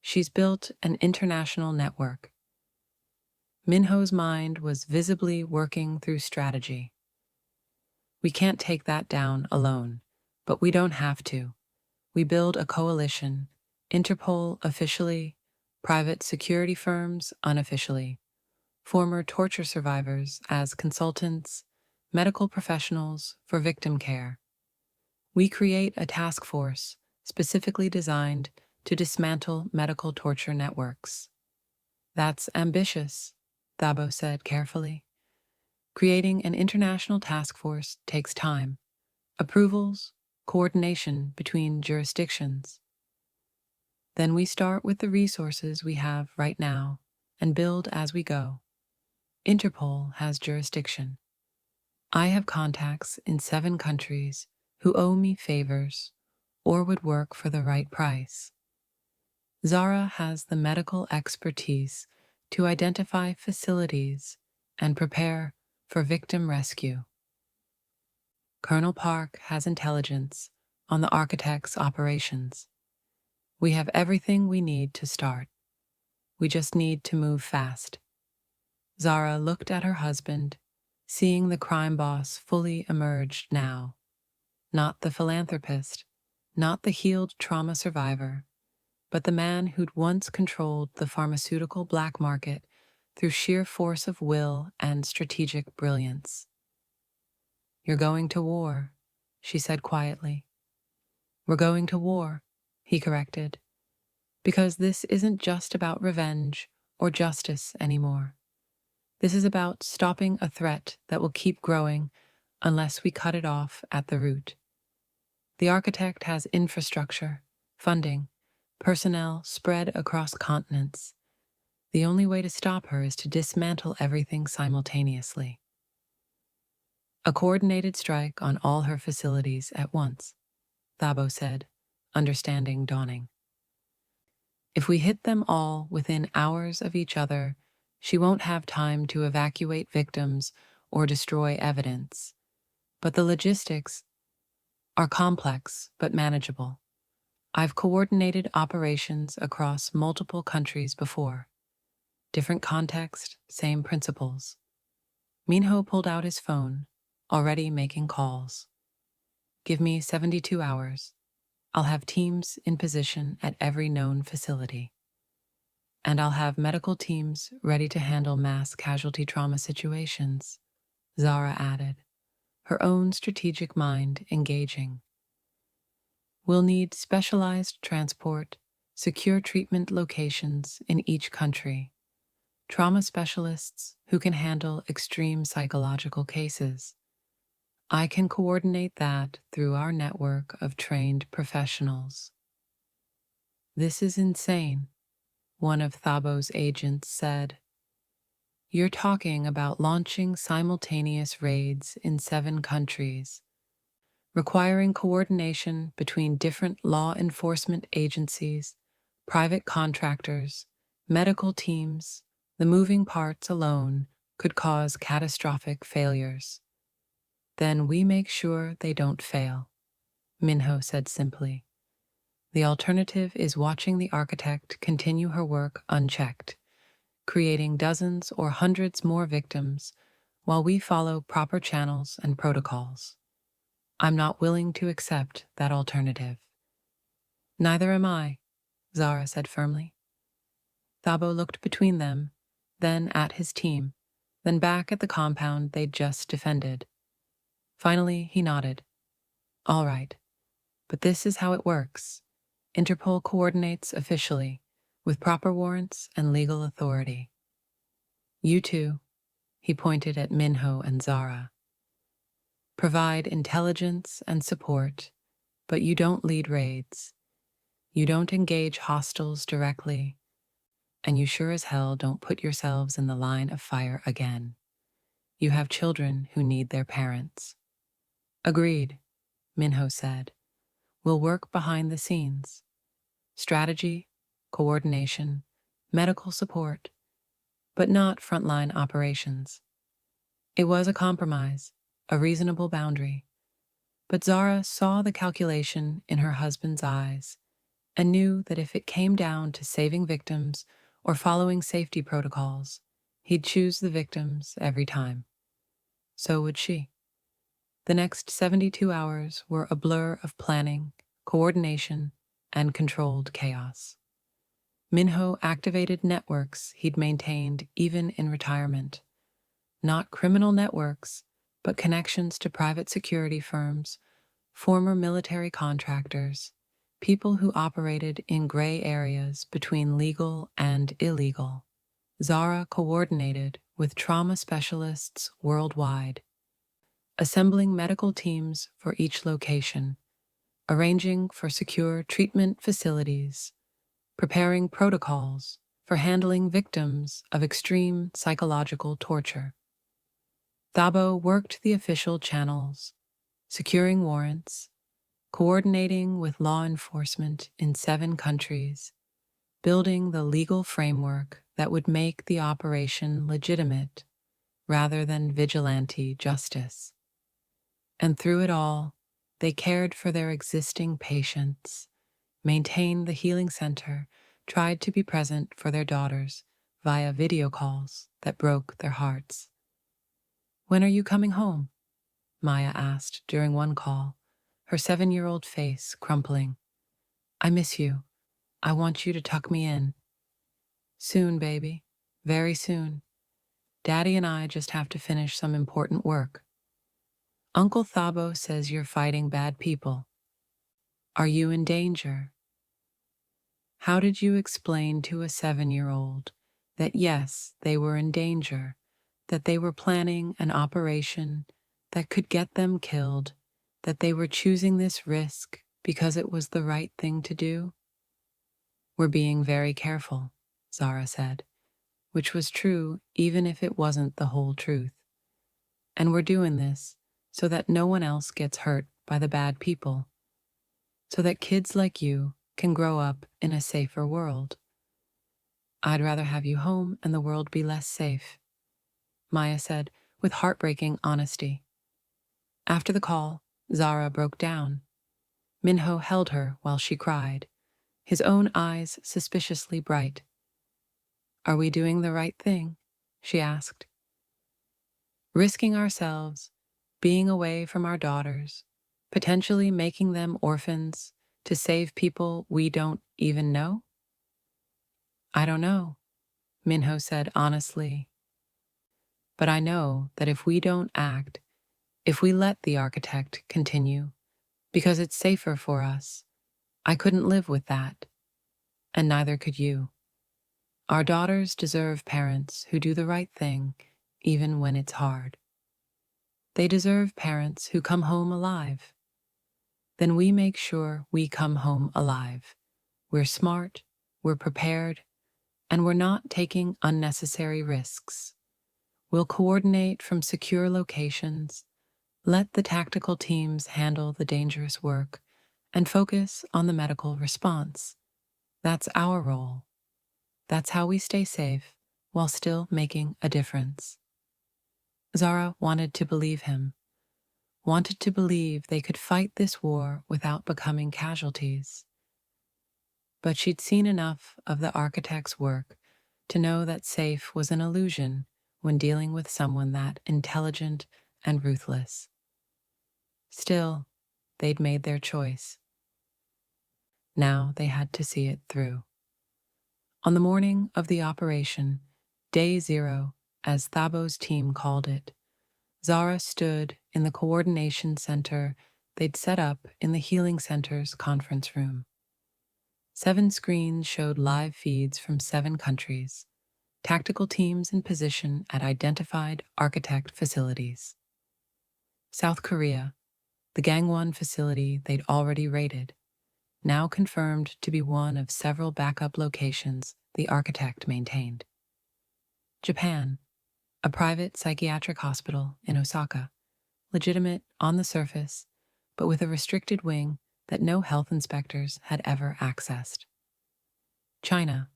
[SPEAKER 1] She's built an international network. Minho's mind was visibly working through strategy. We can't take that down alone, but we don't have to. We build a coalition, Interpol officially, private security firms unofficially, former torture survivors as consultants, medical professionals for victim care. We create a task force specifically designed to dismantle medical torture networks. That's ambitious, Thabo said carefully. Creating an international task force takes time, approvals, coordination between jurisdictions. Then we start with the resources we have right now and build as we go. Interpol has jurisdiction. I have contacts in 7 countries who owe me favors or would work for the right price. Zara has the medical expertise to identify facilities and prepare for victim rescue. Colonel Park has intelligence on the architect's operations. We have everything we need to start. We just need to move fast. Zara looked at her husband, seeing the crime boss fully emerged now. Not the philanthropist, not the healed trauma survivor, but the man who'd once controlled the pharmaceutical black market through sheer force of will and strategic brilliance. You're going to war, she said quietly. We're going to war, he corrected, because this isn't just about revenge or justice anymore. This is about stopping a threat that will keep growing unless we cut it off at the root. The architect has infrastructure, funding, personnel spread across continents. The only way to stop her is to dismantle everything simultaneously. A coordinated strike on all her facilities at once, Thabo said, understanding dawning. If we hit them all within hours of each other, she won't have time to evacuate victims or destroy evidence. But the logistics are complex but manageable. I've coordinated operations across multiple countries before. Different context, same principles. Minho pulled out his phone, already making calls. Give me 72 hours. I'll have teams in position at every known facility. And I'll have medical teams ready to handle mass casualty trauma situations, Zara added, her own strategic mind engaging. We'll need specialized transport, secure treatment locations in each country, trauma specialists who can handle extreme psychological cases. I can coordinate that through our network of trained professionals. This is insane, one of Thabo's agents said. You're talking about launching simultaneous raids in 7 countries, requiring coordination between different law enforcement agencies, private contractors, medical teams. The moving parts alone could cause catastrophic failures. Then we make sure they don't fail, Minho said simply. The alternative is watching the architect continue her work unchecked, creating dozens or hundreds more victims while we follow proper channels and protocols. I'm not willing to accept that alternative. Neither am I, Zara said firmly. Thabo looked between them, then at his team, then back at the compound they'd just defended. Finally, he nodded. All right, but this is how it works. Interpol coordinates officially, with proper warrants and legal authority. You two, he pointed at Minho and Zara, provide intelligence and support, but you don't lead raids. You don't engage hostiles directly, and you sure as hell don't put yourselves in the line of fire again. You have children who need their parents. Agreed, Minho said. We'll work behind the scenes. Strategy, coordination, medical support, but not frontline operations. It was a compromise, a reasonable boundary, but Zara saw the calculation in her husband's eyes and knew that if it came down to saving victims or following safety protocols, he'd choose the victims every time. So would she. The next 72 hours were a blur of planning, coordination, and controlled chaos. Minho activated networks he'd maintained even in retirement. Not criminal networks, but connections to private security firms, former military contractors, people who operated in gray areas between legal and illegal. Zara coordinated with trauma specialists worldwide, assembling medical teams for each location, arranging for secure treatment facilities, preparing protocols for handling victims of extreme psychological torture. Thabo worked the official channels, securing warrants, coordinating with law enforcement in 7 countries, building the legal framework that would make the operation legitimate rather than vigilante justice. And through it all, they cared for their existing patients, maintained the healing center, tried to be present for their daughters via video calls that broke their hearts. When are you coming home? Maya asked during one call, her 7-year-old face crumpling. I miss you. I want you to tuck me in. Soon, baby. Very soon. Daddy and I just have to finish some important work. Uncle Thabo says you're fighting bad people. Are you in danger? How did you explain to a 7-year-old that yes, they were in danger, that they were planning an operation that could get them killed, that they were choosing this risk because it was the right thing to do? We're being very careful, Zara said, which was true even if it wasn't the whole truth. And we're doing this so that no one else gets hurt by the bad people, so that kids like you can grow up in a safer world. I'd rather have you home and the world be less safe, Maya said with heartbreaking honesty. After the call, Zara broke down. Minho held her while she cried, his own eyes suspiciously bright. Are we doing the right thing? She asked. Risking ourselves, being away from our daughters, potentially making them orphans to save people we don't even know? I don't know, Minho said honestly. But I know that if we don't act, if we let the architect continue, because it's safer for us, I couldn't live with that, and neither could you. Our daughters deserve parents who do the right thing, even when it's hard. They deserve parents who come home alive. Then we make sure we come home alive. We're smart, we're prepared, and we're not taking unnecessary risks. We'll coordinate from secure locations, let the tactical teams handle the dangerous work, and focus on the medical response. That's our role. That's how we stay safe while still making a difference. Zara wanted to believe him, wanted to believe they could fight this war without becoming casualties. But she'd seen enough of the architect's work to know that safe was an illusion when dealing with someone that intelligent and ruthless. Still, they'd made their choice. Now they had to see it through. On the morning of the operation, Day Zero, as Thabo's team called it, Zara stood in the coordination center they'd set up in the Healing Center's conference room. 7 screens showed live feeds from 7 countries, tactical teams in position at identified architect facilities. South Korea, the Gangwon facility they'd already raided, now confirmed to be one of several backup locations the architect maintained. Japan, a private psychiatric hospital in Osaka, legitimate on the surface, but with a restricted wing that no health inspectors had ever accessed. China,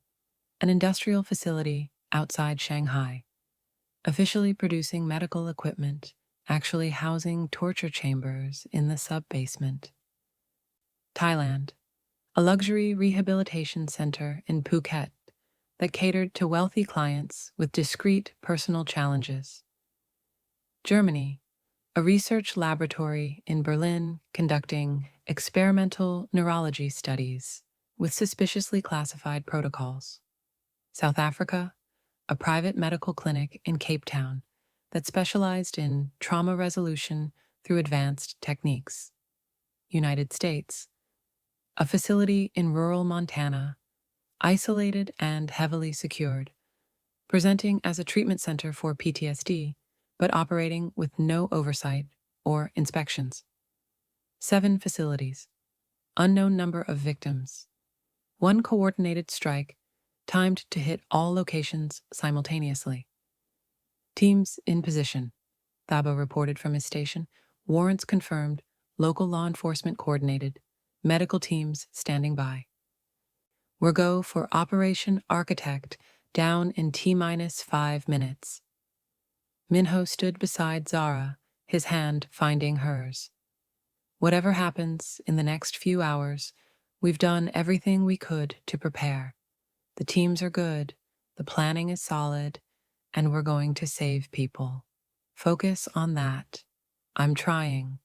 [SPEAKER 1] an industrial facility outside Shanghai, officially producing medical equipment, actually housing torture chambers in the sub-basement. Thailand, a luxury rehabilitation center in Phuket that catered to wealthy clients with discrete personal challenges. Germany, a research laboratory in Berlin conducting experimental neurology studies with suspiciously classified protocols. South Africa, a private medical clinic in Cape Town that specialized in trauma resolution through advanced techniques. United States, a facility in rural Montana, isolated and heavily secured, presenting as a treatment center for PTSD, but operating with no oversight or inspections. 7 facilities, unknown number of victims, 1 coordinated strike timed to hit all locations simultaneously. Teams in position, Thabo reported from his station, warrants confirmed, local law enforcement coordinated, medical teams standing by. We're go for Operation Architect down in T-5 minutes. Minho stood beside Zara, his hand finding hers. Whatever happens in the next few hours, we've done everything we could to prepare. The teams are good, the planning is solid, and we're going to save people. Focus on that. I'm trying,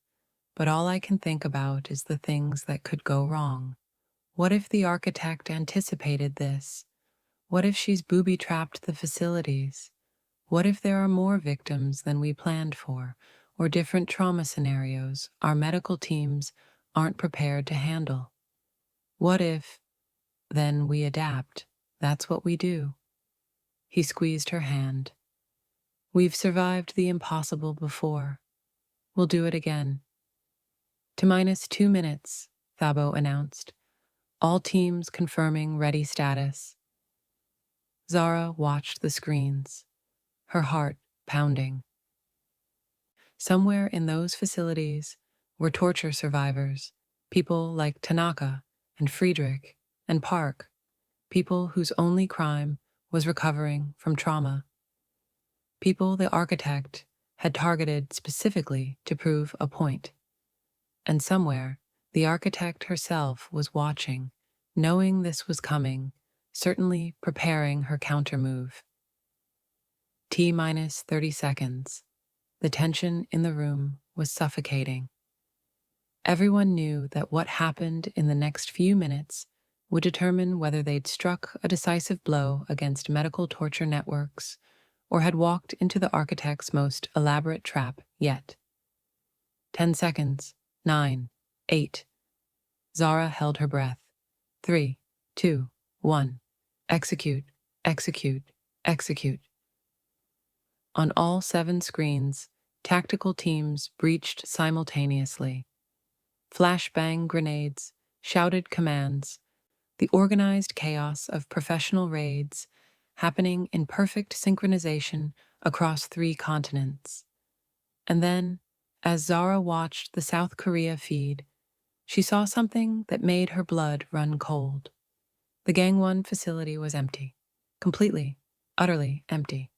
[SPEAKER 1] but all I can think about is the things that could go wrong. What if the architect anticipated this? What if she's booby-trapped the facilities? What if there are more victims than we planned for, or different trauma scenarios our medical teams aren't prepared to handle? What if, then we adapt? That's what we do. He squeezed her hand. We've survived the impossible before. We'll do it again. T-2 minutes, Thabo announced. All teams confirming ready status. Zara watched the screens, her heart pounding. Somewhere in those facilities were torture survivors, people like Tanaka and Friedrich and Park, people whose only crime was recovering from trauma. People the architect had targeted specifically to prove a point. And somewhere, the architect herself was watching, knowing this was coming, certainly preparing her countermove. T-30 seconds. The tension in the room was suffocating. Everyone knew that what happened in the next few minutes would determine whether they'd struck a decisive blow against medical torture networks or had walked into the architect's most elaborate trap yet. 10 seconds. 9. 8. Zara held her breath. 3, 2, 1. Execute, execute, execute. On all 7 screens, tactical teams breached simultaneously. Flashbang grenades, shouted commands, the organized chaos of professional raids happening in perfect synchronization across 3 continents. And then, as Zara watched the South Korea feed, she saw something that made her blood run cold. The Gangwon facility was empty. Completely, utterly empty.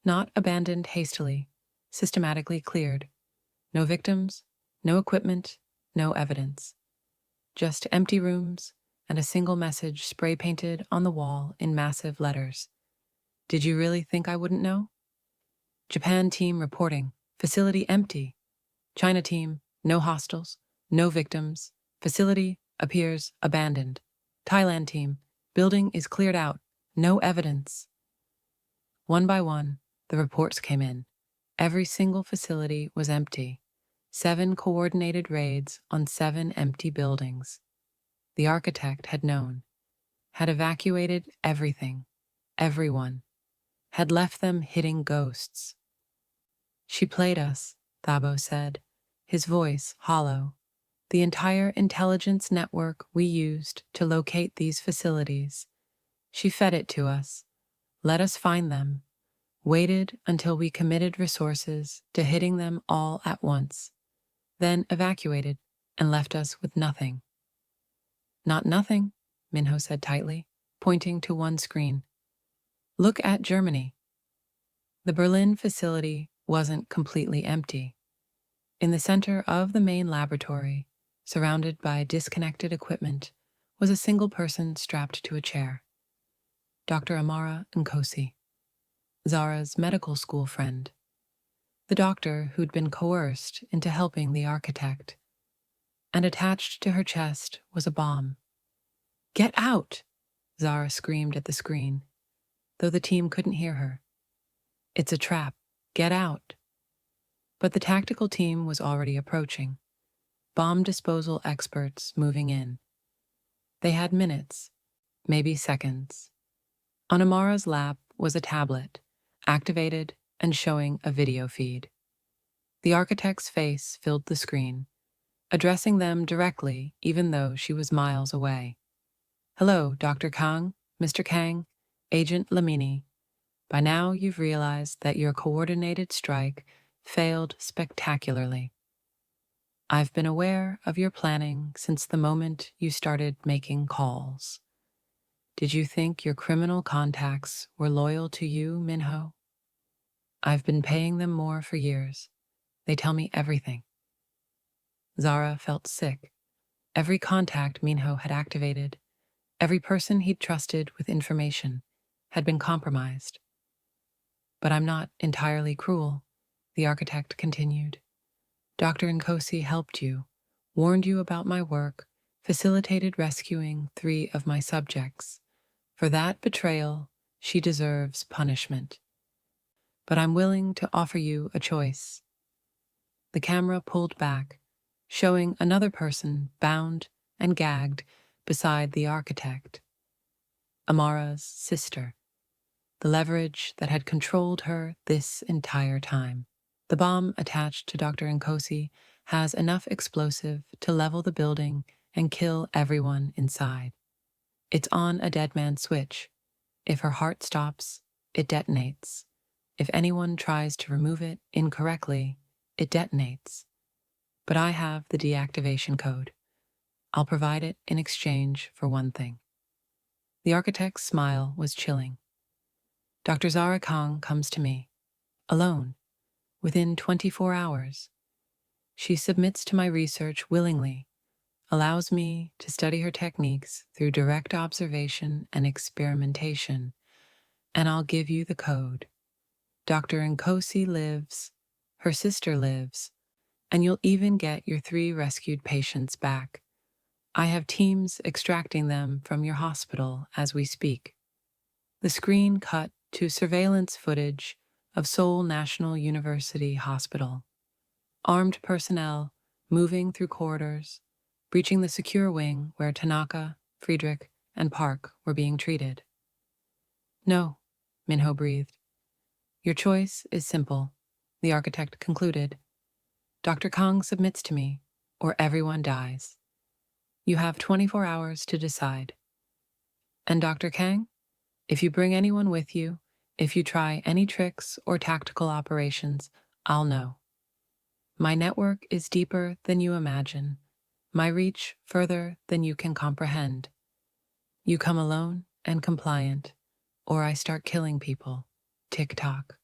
[SPEAKER 1] Not abandoned hastily, systematically cleared. No victims, no equipment, no evidence. Just empty rooms and a single message spray-painted on the wall in massive letters. Did you really think I wouldn't know? Japan team reporting, facility empty. China team, no hostiles, no victims. Facility appears abandoned. Thailand team, building is cleared out, no evidence. One by one, the reports came in. Every single facility was empty. 7 coordinated raids on 7 empty buildings. The architect had known, had evacuated everything, everyone, had left them hitting ghosts. She played us, Thabo said, his voice hollow. The entire intelligence network we used to locate these facilities. She fed it to us, let us find them, waited until we committed resources to hitting them all at once, then evacuated and left us with nothing. Not nothing, Minho said tightly, pointing to one screen. Look at Germany. The Berlin facility wasn't completely empty. In the center of the main laboratory, surrounded by disconnected equipment, was a single person strapped to a chair. Dr. Amara Nkosi, Zara's medical school friend. The doctor who'd been coerced into helping the architect. And attached to her chest was a bomb. Get out! Zara screamed at the screen, though the team couldn't hear her. It's a trap. Get out! But the tactical team was already approaching. Bomb disposal experts moving in. They had minutes, maybe seconds. On Amara's lap was a tablet, activated and showing a video feed. The architect's face filled the screen, addressing them directly even though she was miles away. Hello, Dr. Kang, Mr. Kang, Agent Lamini. By now you've realized that your coordinated strike failed spectacularly. I've been aware of your planning since the moment you started making calls. Did you think your criminal contacts were loyal to you, Minho? I've been paying them more for years. They tell me everything. Zara felt sick. Every contact Minho had activated, every person he'd trusted with information, had been compromised. But I'm not entirely cruel, the architect continued. Dr. Nkosi helped you, warned you about my work, facilitated rescuing 3 of my subjects. For that betrayal, she deserves punishment. But I'm willing to offer you a choice. The camera pulled back, showing another person bound and gagged beside the architect. Amara's sister, the leverage that had controlled her this entire time. The bomb attached to Dr. Nkosi has enough explosive to level the building and kill everyone inside. It's on a dead man switch. If her heart stops, it detonates. If anyone tries to remove it incorrectly, it detonates. But I have the deactivation code. I'll provide it in exchange for one thing. The architect's smile was chilling. Dr. Zara Kang comes to me, alone, within 24 hours. She submits to my research willingly, allows me to study her techniques through direct observation and experimentation, and I'll give you the code. Dr. Nkosi lives, her sister lives, And you'll even get your 3 rescued patients back. I have teams extracting them from your hospital as we speak. The screen cut to surveillance footage of Seoul National University Hospital. Armed personnel moving through corridors, breaching the secure wing where Tanaka, Friedrich, and Park were being treated. No, Minho breathed. Your choice is simple, the architect concluded. Dr. Kang submits to me, or everyone dies. You have 24 hours to decide. And Dr. Kang, if you bring anyone with you, if you try any tricks or tactical operations, I'll know. My network is deeper than you imagine, my reach further than you can comprehend. You come alone and compliant, or I start killing people. Tick-tock.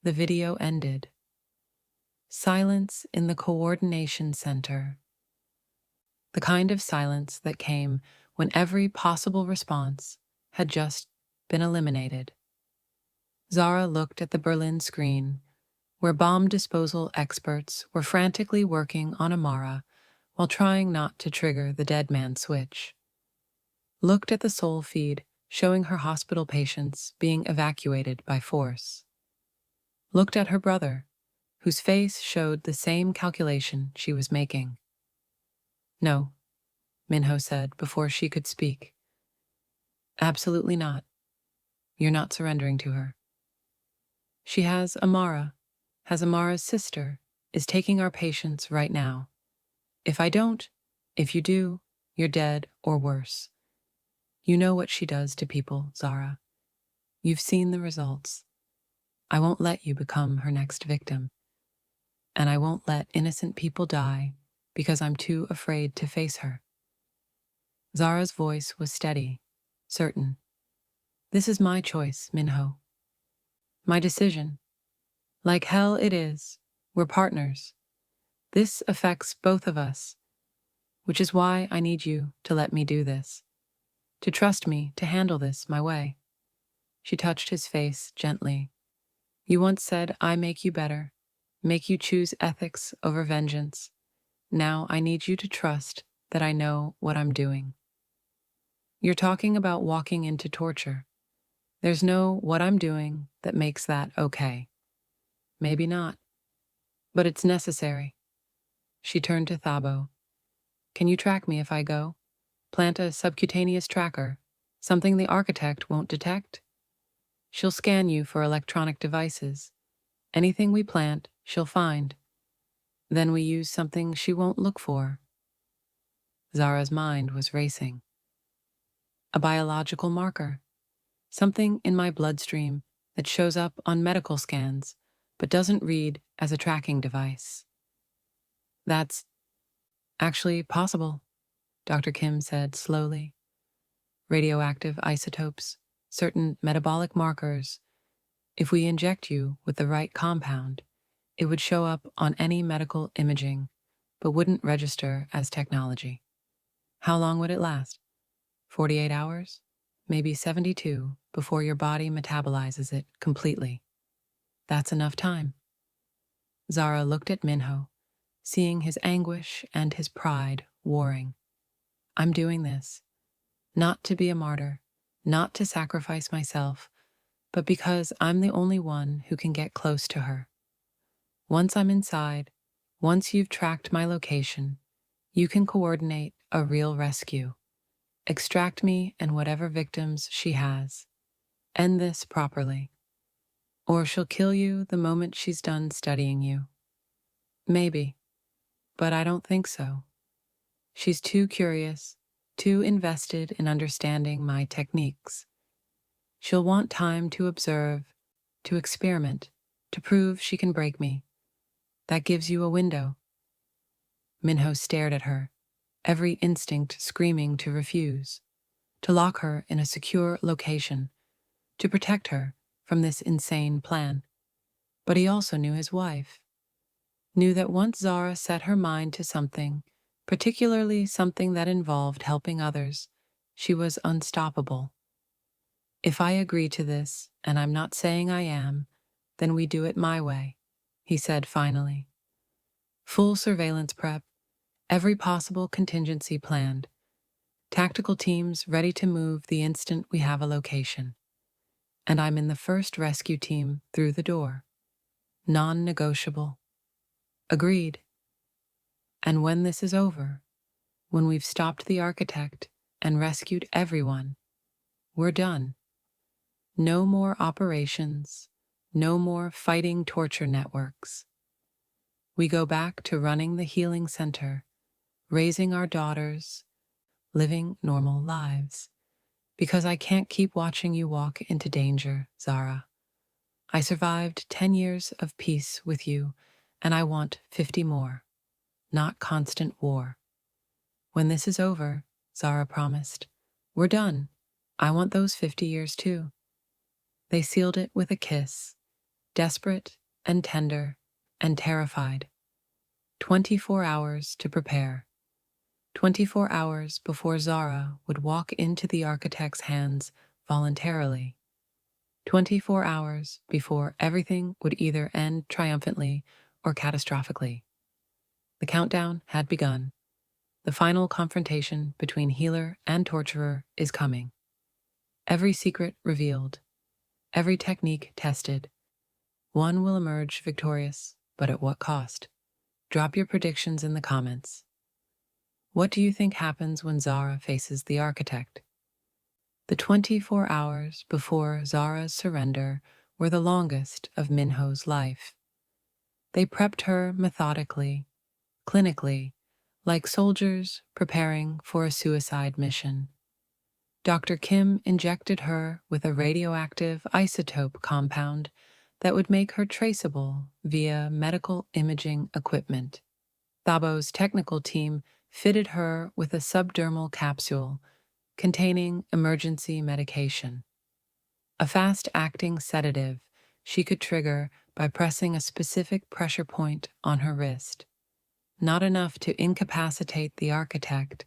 [SPEAKER 1] The video ended. Silence in the coordination center. The kind of silence that came when every possible response had just been eliminated. Zara looked at the Berlin screen, where bomb disposal experts were frantically working on Amara while trying not to trigger the dead man switch. Looked at the Seoul feed showing her hospital patients being evacuated by force. Looked at her brother, whose face showed the same calculation she was making. No, Minho said before she could speak. Absolutely not. You're not surrendering to her. She has Amara, has Amara's sister, is taking our patients right now. If I don't, if you do, you're dead or worse. You know what she does to people, Zara. You've seen the results. I won't let you become her next victim. And I won't let innocent people die because I'm too afraid to face her. Zara's voice was steady, certain. This is my choice, Minho. My decision. Like hell it is. We're partners. This affects both of us, which is why I need you to let me do this, to trust me to handle this my way. She touched his face gently. You once said I make you better, make you choose ethics over vengeance. Now I need you to trust that I know what I'm doing. You're talking about walking into torture. There's no what I'm doing that makes that okay. Maybe not, but it's necessary. She turned to Thabo. Can you track me if I go? Plant a subcutaneous tracker, something the architect won't detect? She'll scan you for electronic devices. Anything we plant, she'll find. Then we use something she won't look for. Zara's mind was racing. A biological marker. Something in my bloodstream that shows up on medical scans, but doesn't read as a tracking device. That's actually possible, Dr. Kim said slowly. Radioactive isotopes, certain metabolic markers. If we inject you with the right compound, it would show up on any medical imaging, but wouldn't register as technology. How long would it last? 48 hours? Maybe 72 before your body metabolizes it completely. That's enough time. Zara looked at Minho, seeing his anguish and his pride warring. I'm doing this, not to be a martyr, not to sacrifice myself, but because I'm the only one who can get close to her. Once I'm inside, once you've tracked my location, you can coordinate a real rescue. Extract me and whatever victims she has. End this properly. Or she'll kill you the moment she's done studying you. Maybe, but I don't think so. She's too curious, too invested in understanding my techniques. She'll want time to observe, to experiment, to prove she can break me. That gives you a window. Minho stared at her, every instinct screaming to refuse, to lock her in a secure location, to protect her from this insane plan. But he also knew his wife, knew that once Zara set her mind to something, particularly something that involved helping others, she was unstoppable. If I agree to this, and I'm not saying I am, then we do it my way, he said finally. Full surveillance prep, every possible contingency planned, tactical teams ready to move the instant we have a location. And I'm in the first rescue team through the door. Non-negotiable. Agreed. And when this is over, when we've stopped the architect and rescued everyone, we're done. No more operations, no more fighting torture networks. We go back to running the healing center, raising our daughters, living normal lives. Because I can't keep watching you walk into danger, Zara. I survived 10 years of peace with you, and I want 50 more, not constant war. When this is over, Zara promised, we're done. I want those 50 years too. They sealed it with a kiss, desperate and tender and terrified. 24 hours to prepare. 24 hours before Zara would walk into the architect's hands voluntarily. 24 hours before everything would either end triumphantly or catastrophically. The countdown had begun. The final confrontation between healer and torturer is coming. Every secret revealed. Every technique tested. One will emerge victorious, but at what cost? Drop your predictions in the comments. What do you think happens when Zara faces the architect? The 24 hours before Zara's surrender were the longest of Minho's life. They prepped her methodically, clinically, like soldiers preparing for a suicide mission. Dr. Kim injected her with a radioactive isotope compound that would make her traceable via medical imaging equipment. Thabo's technical team fitted her with a subdermal capsule containing emergency medication, a fast-acting sedative she could trigger by pressing a specific pressure point on her wrist. Not enough to incapacitate the architect,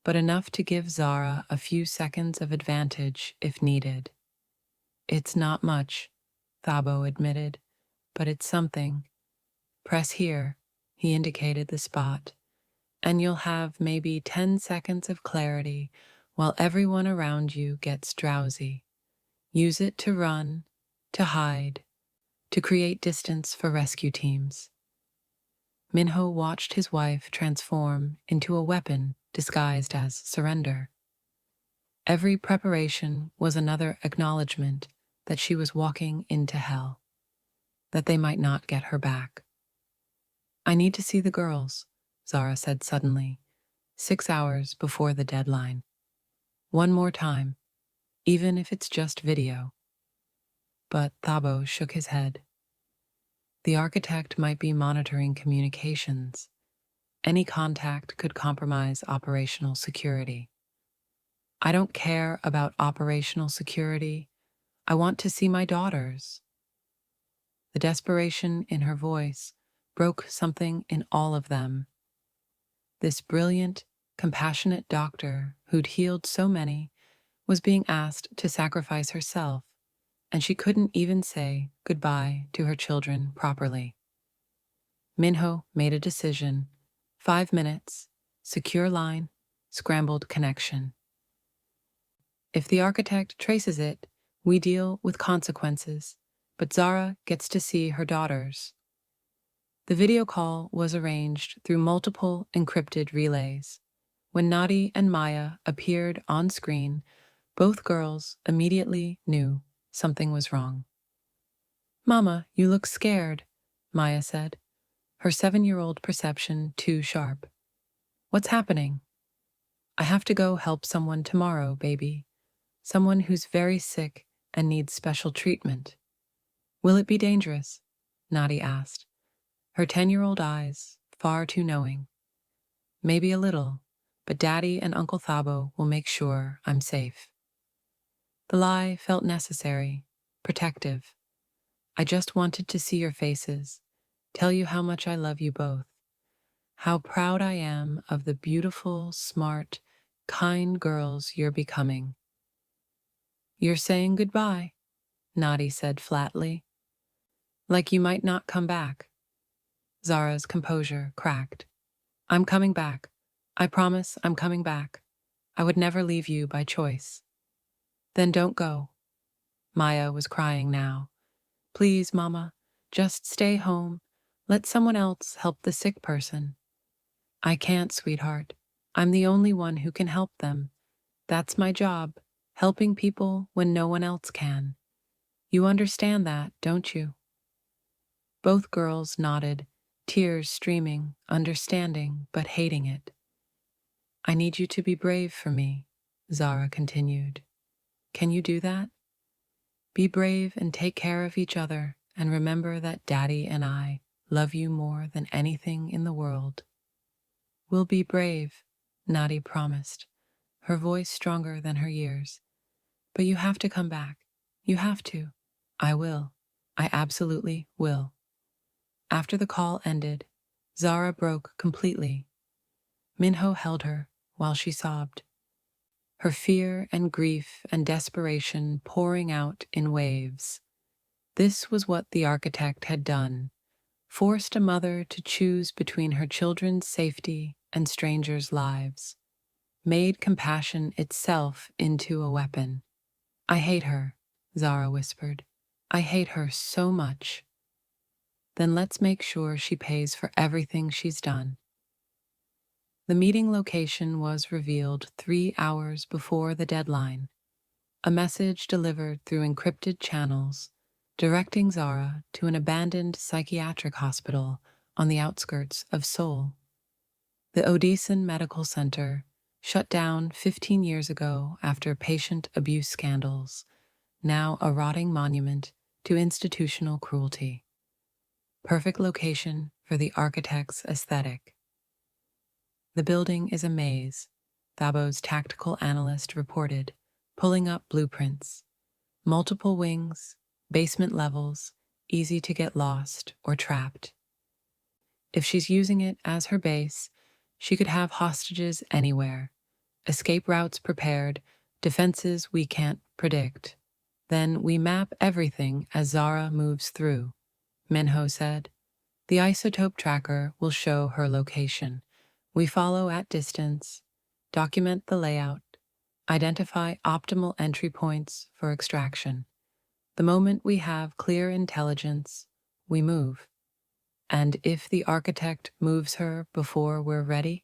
[SPEAKER 1] but enough to give Zara a few seconds of advantage if needed. It's not much, Thabo admitted, but it's something. Press here, he indicated the spot, and you'll have maybe 10 seconds of clarity while everyone around you gets drowsy. Use it to run, to hide, to create distance for rescue teams. Minho watched his wife transform into a weapon disguised as surrender. Every preparation was another acknowledgement that she was walking into hell, that they might not get her back. I need to see the girls, Zara said suddenly, 6 hours before the deadline. One more time, even if it's just video. But Thabo shook his head. The architect might be monitoring communications. Any contact could compromise operational security. I don't care about operational security. I want to see my daughters. The desperation in her voice broke something in all of them. This brilliant, compassionate doctor who'd healed so many was being asked to sacrifice herself, and she couldn't even say goodbye to her children properly. Minho made a decision. 5 minutes, secure line, scrambled connection. If the architect traces it, we deal with consequences, but Zara gets to see her daughters. The video call was arranged through multiple encrypted relays. When Nadi and Maya appeared on screen, both girls immediately knew something was wrong. "Mama, you look scared," Maya said, her 7-year-old perception too sharp. "What's happening?" "I have to go help someone tomorrow, baby. Someone who's very sick and needs special treatment." "Will it be dangerous?" Nadi asked, her 10-year-old eyes far too knowing. "Maybe a little, but Daddy and Uncle Thabo will make sure I'm safe." The lie felt necessary, protective. "I just wanted to see your faces, tell you how much I love you both, how proud I am of the beautiful, smart, kind girls you're becoming." "You're saying goodbye," Nadi said flatly. "Like you might not come back." Zara's composure cracked. I'm coming back. I promise I'm coming back. I would never leave you by choice. Then don't go. Maya was crying now. Please, Mama, just stay home. Let someone else help the sick person. I can't, sweetheart. I'm the only one who can help them. That's my job, helping people when no one else can. You understand that, don't you? Both girls nodded, tears streaming, understanding but hating it. I need you to be brave for me, Zara continued. Can you do that? Be brave and take care of each other, and remember that Daddy and I love you more than anything in the world. We'll be brave, Nadi promised, her voice stronger than her years. But you have to come back. You have to. I will. I absolutely will. After the call ended, Zara broke completely. Minho held her while she sobbed, her fear and grief and desperation pouring out in waves. This was what the architect had done, forced a mother to choose between her children's safety and strangers' lives, made compassion itself into a weapon. I hate her, Zara whispered. I hate her so much. Then let's make sure she pays for everything she's done. The meeting location was revealed 3 hours before the deadline, a message delivered through encrypted channels, directing Zara to an abandoned psychiatric hospital on the outskirts of Seoul. The Odissan Medical Center, shut down 15 years ago after patient abuse scandals, now a rotting monument to institutional cruelty. Perfect location for the architect's aesthetic. The building is a maze, Thabo's tactical analyst reported, pulling up blueprints. Multiple wings, basement levels, easy to get lost or trapped. If she's using it as her base, she could have hostages anywhere, escape routes prepared, defenses we can't predict. Then we map everything as Zara moves through, Minho said. The isotope tracker will show her location. We follow at distance, document the layout, identify optimal entry points for extraction. The moment we have clear intelligence, we move. And if the architect moves her before we're ready?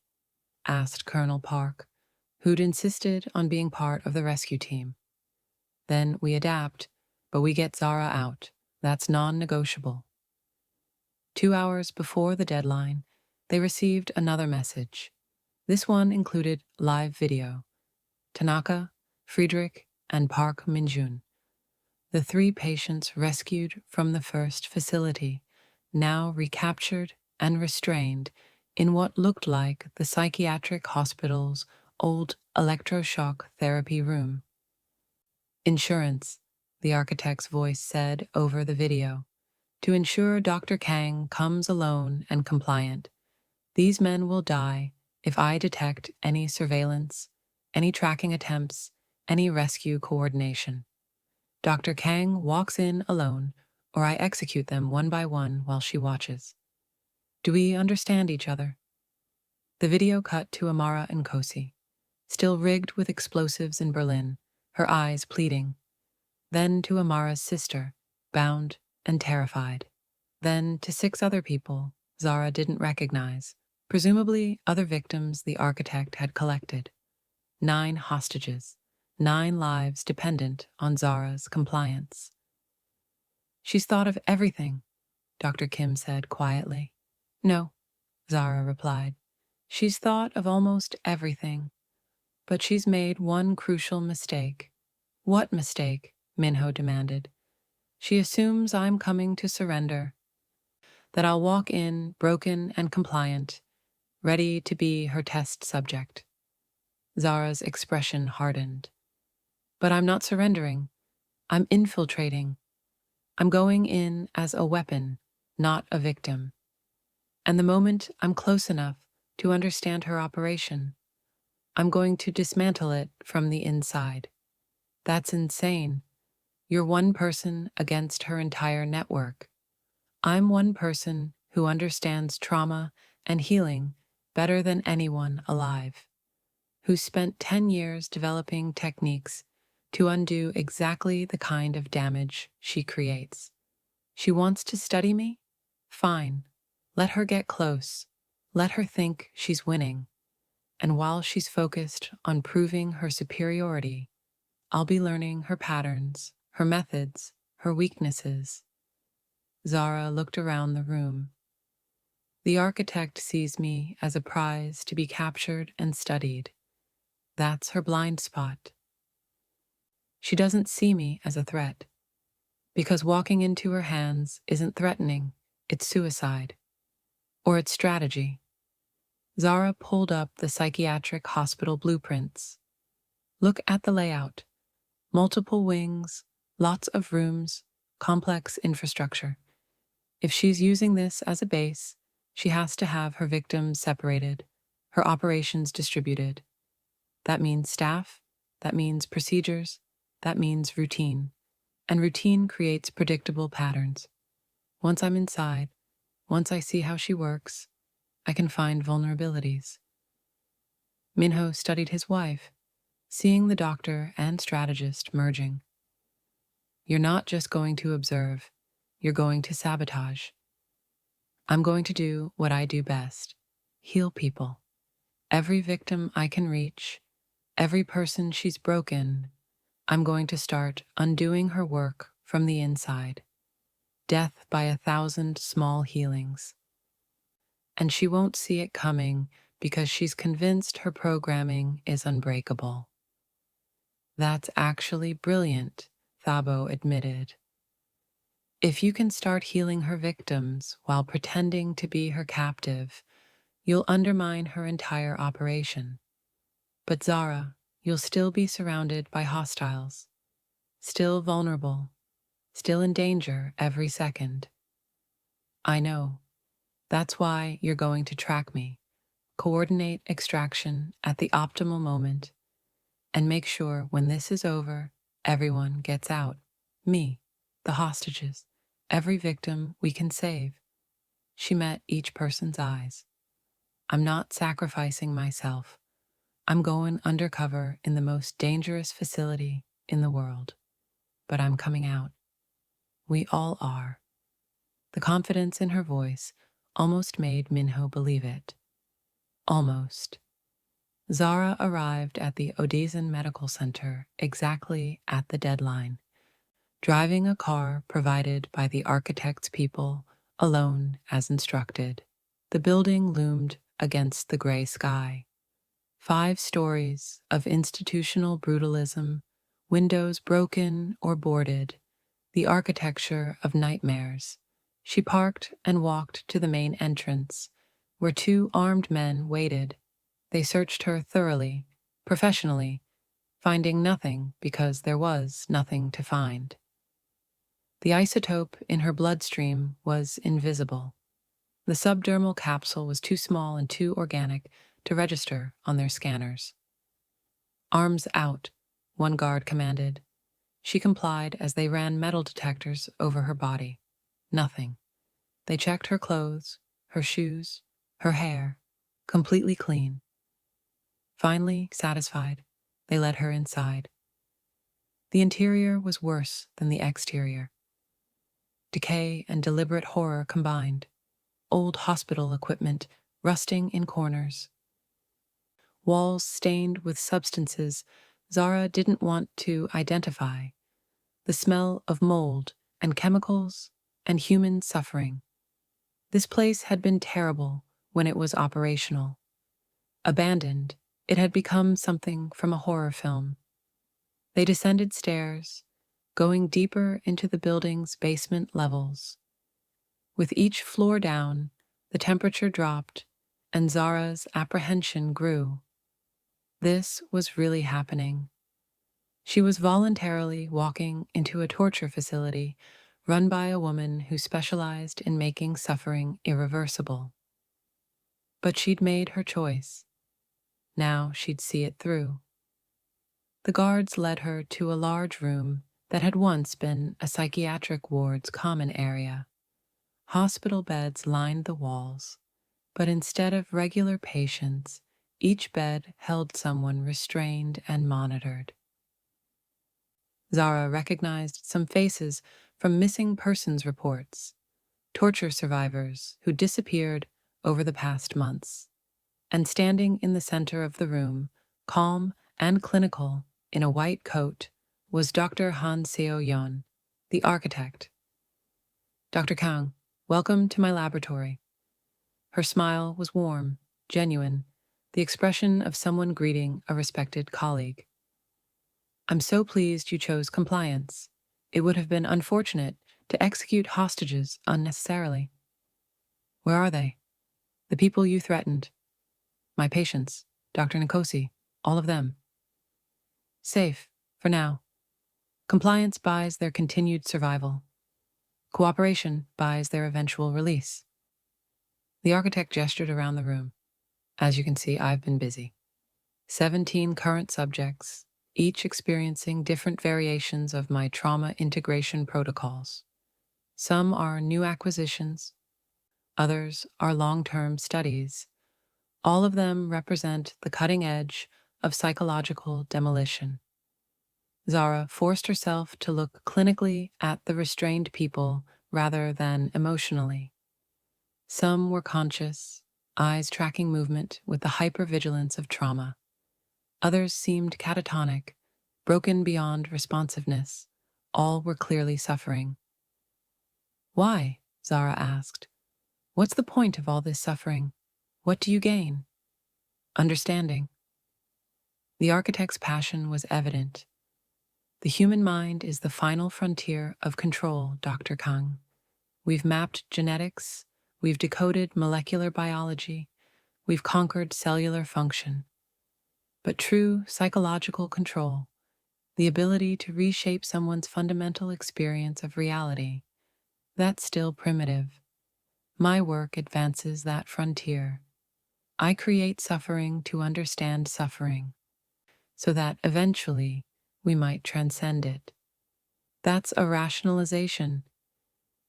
[SPEAKER 1] Asked Colonel Park, who'd insisted on being part of the rescue team. Then we adapt, but we get Zara out. That's non-negotiable. 2 hours before the deadline, they received another message. This one included live video. Tanaka, Friedrich, and Park Minjun, the 3 patients rescued from the first facility, now recaptured and restrained in what looked like the psychiatric hospital's old electroshock therapy room. Insurance, the architect's voice said over the video, to ensure Dr. Kang comes alone and compliant. These men will die if I detect any surveillance, any tracking attempts, any rescue coordination. Dr. Kang walks in alone, or I execute them one by one while she watches. Do we understand each other? The video cut to Amara and Kosi, still rigged with explosives in Berlin, her eyes pleading. Then to Amara's sister, bound and terrified. Then to 6 other people Zara didn't recognize, presumably other victims the architect had collected. 9 hostages, 9 lives dependent on Zara's compliance. She's thought of everything, Dr. Kim said quietly. No, Zara replied. She's thought of almost everything, but she's made one crucial mistake. What mistake? Minho demanded. She assumes I'm coming to surrender, that I'll walk in broken and compliant, ready to be her test subject. Zara's expression hardened. But I'm not surrendering. I'm infiltrating. I'm going in as a weapon, not a victim. And the moment I'm close enough to understand her operation, I'm going to dismantle it from the inside. That's insane. You're one person against her entire network. I'm one person who understands trauma and healing better than anyone alive, who spent 10 years developing techniques to undo exactly the kind of damage she creates. She wants to study me? Fine. Let her get close. Let her think she's winning. And while she's focused on proving her superiority, I'll be learning her patterns, her methods, her weaknesses. Zara looked around the room. The architect sees me as a prize to be captured and studied. That's her blind spot. She doesn't see me as a threat, because walking into her hands isn't threatening, it's suicide. Or it's strategy. Zara pulled up the psychiatric hospital blueprints. Look at the layout. Multiple wings, lots of rooms, complex infrastructure. If she's using this as a base, she has to have her victims separated, her operations distributed. That means staff, that means procedures, that means routine. And routine creates predictable patterns. Once I'm inside, once I see how she works, I can find vulnerabilities. Minho studied his wife, seeing the doctor and strategist merging. You're not just going to observe, you're going to sabotage. I'm going to do what I do best, heal people. Every victim I can reach, every person she's broken, I'm going to start undoing her work from the inside. Death by 1,000 small healings. And she won't see it coming because she's convinced her programming is unbreakable. That's actually brilliant, Thabo admitted. If you can start healing her victims while pretending to be her captive, you'll undermine her entire operation. But Zara, you'll still be surrounded by hostiles, still vulnerable, still in danger every second. I know. That's why you're going to track me, coordinate extraction at the optimal moment, and make sure when this is over, everyone gets out. Me, the hostages, every victim we can save. She met each person's eyes. I'm not sacrificing myself. I'm going undercover in the most dangerous facility in the world. But I'm coming out. We all are. The confidence in her voice almost made Minho believe it. Almost. Zara arrived at the Odezan Medical Center exactly at the deadline, driving a car provided by the architect's people, alone as instructed. The building loomed against the gray sky. 5 stories of institutional brutalism, windows broken or boarded, the architecture of nightmares. She parked and walked to the main entrance, where 2 armed men waited. They searched her thoroughly, professionally, finding nothing because there was nothing to find. The isotope in her bloodstream was invisible. The subdermal capsule was too small and too organic to register on their scanners. Arms out, one guard commanded. She complied as they ran metal detectors over her body. Nothing. They checked her clothes, her shoes, her hair, completely clean. Finally, satisfied, they led her inside. The interior was worse than the exterior. Decay and deliberate horror combined. Old hospital equipment rusting in corners. Walls stained with substances Zara didn't want to identify. The smell of mold and chemicals and human suffering. This place had been terrible when it was operational. Abandoned, it had become something from a horror film. They descended stairs, going deeper into the building's basement levels. With each floor down, the temperature dropped, and Zara's apprehension grew. This was really happening. She was voluntarily walking into a torture facility run by a woman who specialized in making suffering irreversible. But she'd made her choice. Now she'd see it through. The guards led her to a large room that had once been a psychiatric ward's common area. Hospital beds lined the walls, but instead of regular patients, each bed held someone restrained and monitored. Zara recognized some faces from missing persons reports, torture survivors who disappeared over the past months. And standing in the center of the room, calm and clinical, in a white coat, was Dr. Han Seo-yeon, the architect. Dr. Kang, welcome to my laboratory. Her smile was warm, genuine, the expression of someone greeting a respected colleague. I'm so pleased you chose compliance. It would have been unfortunate to execute hostages unnecessarily. Where are they? The people you threatened. My patients, Dr. Nkosi, all of them. Safe, for now. Compliance buys their continued survival. Cooperation buys their eventual release. The architect gestured around the room. As you can see, I've been busy. 17 current subjects, each experiencing different variations of my trauma integration protocols. Some are new acquisitions, others are long-term studies. All of them represent the cutting edge of psychological demolition. Zara forced herself to look clinically at the restrained people rather than emotionally. Some were conscious, eyes tracking movement with the hypervigilance of trauma. Others seemed catatonic, broken beyond responsiveness. All were clearly suffering. Why? Zara asked. What's the point of all this suffering? What do you gain? Understanding. The architect's passion was evident. The human mind is the final frontier of control, Dr. Kang. We've mapped genetics, we've decoded molecular biology, we've conquered cellular function. But true psychological control, the ability to reshape someone's fundamental experience of reality, that's still primitive. My work advances that frontier. I create suffering to understand suffering, so that eventually we might transcend it. That's a rationalization.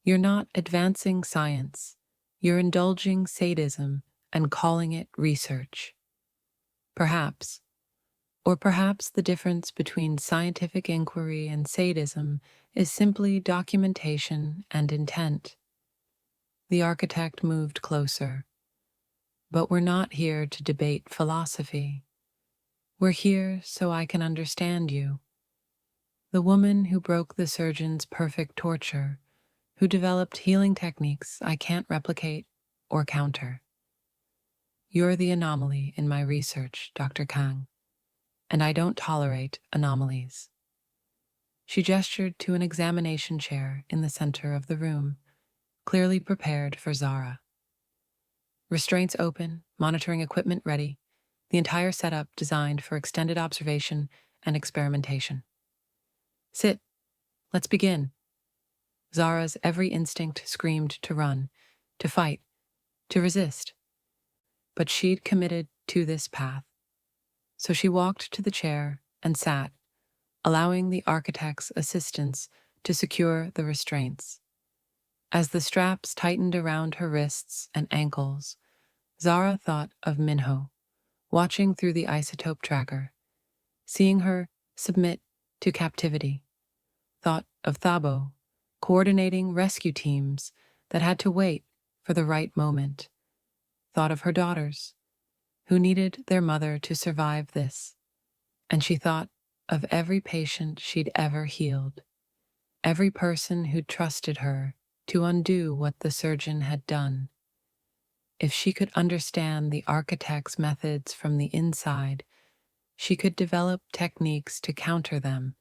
[SPEAKER 1] You're not advancing science. You're indulging sadism and calling it research. Perhaps. Or perhaps the difference between scientific inquiry and sadism is simply documentation and intent. The architect moved closer. But we're not here to debate philosophy. We're here so I can understand you. The woman who broke the surgeon's perfect torture, who developed healing techniques I can't replicate or counter. You're the anomaly in my research, Dr. Kang, and I don't tolerate anomalies. She gestured to an examination chair in the center of the room, clearly prepared for Zara. Restraints open, monitoring equipment ready, the entire setup designed for extended observation and experimentation. Sit. Let's begin. Zara's every instinct screamed to run, to fight, to resist. But she'd committed to this path. So she walked to the chair and sat, allowing the architect's assistance to secure the restraints. As the straps tightened around her wrists and ankles, Zara thought of Minho, watching through the isotope tracker, seeing her submit to captivity. Thought of Thabo, coordinating rescue teams that had to wait for the right moment. Thought of her daughters, who needed their mother to survive this. And she thought of every patient she'd ever healed, every person who'd trusted her to undo what the surgeon had done. If she could understand the architect's methods from the inside, she could develop techniques to counter them,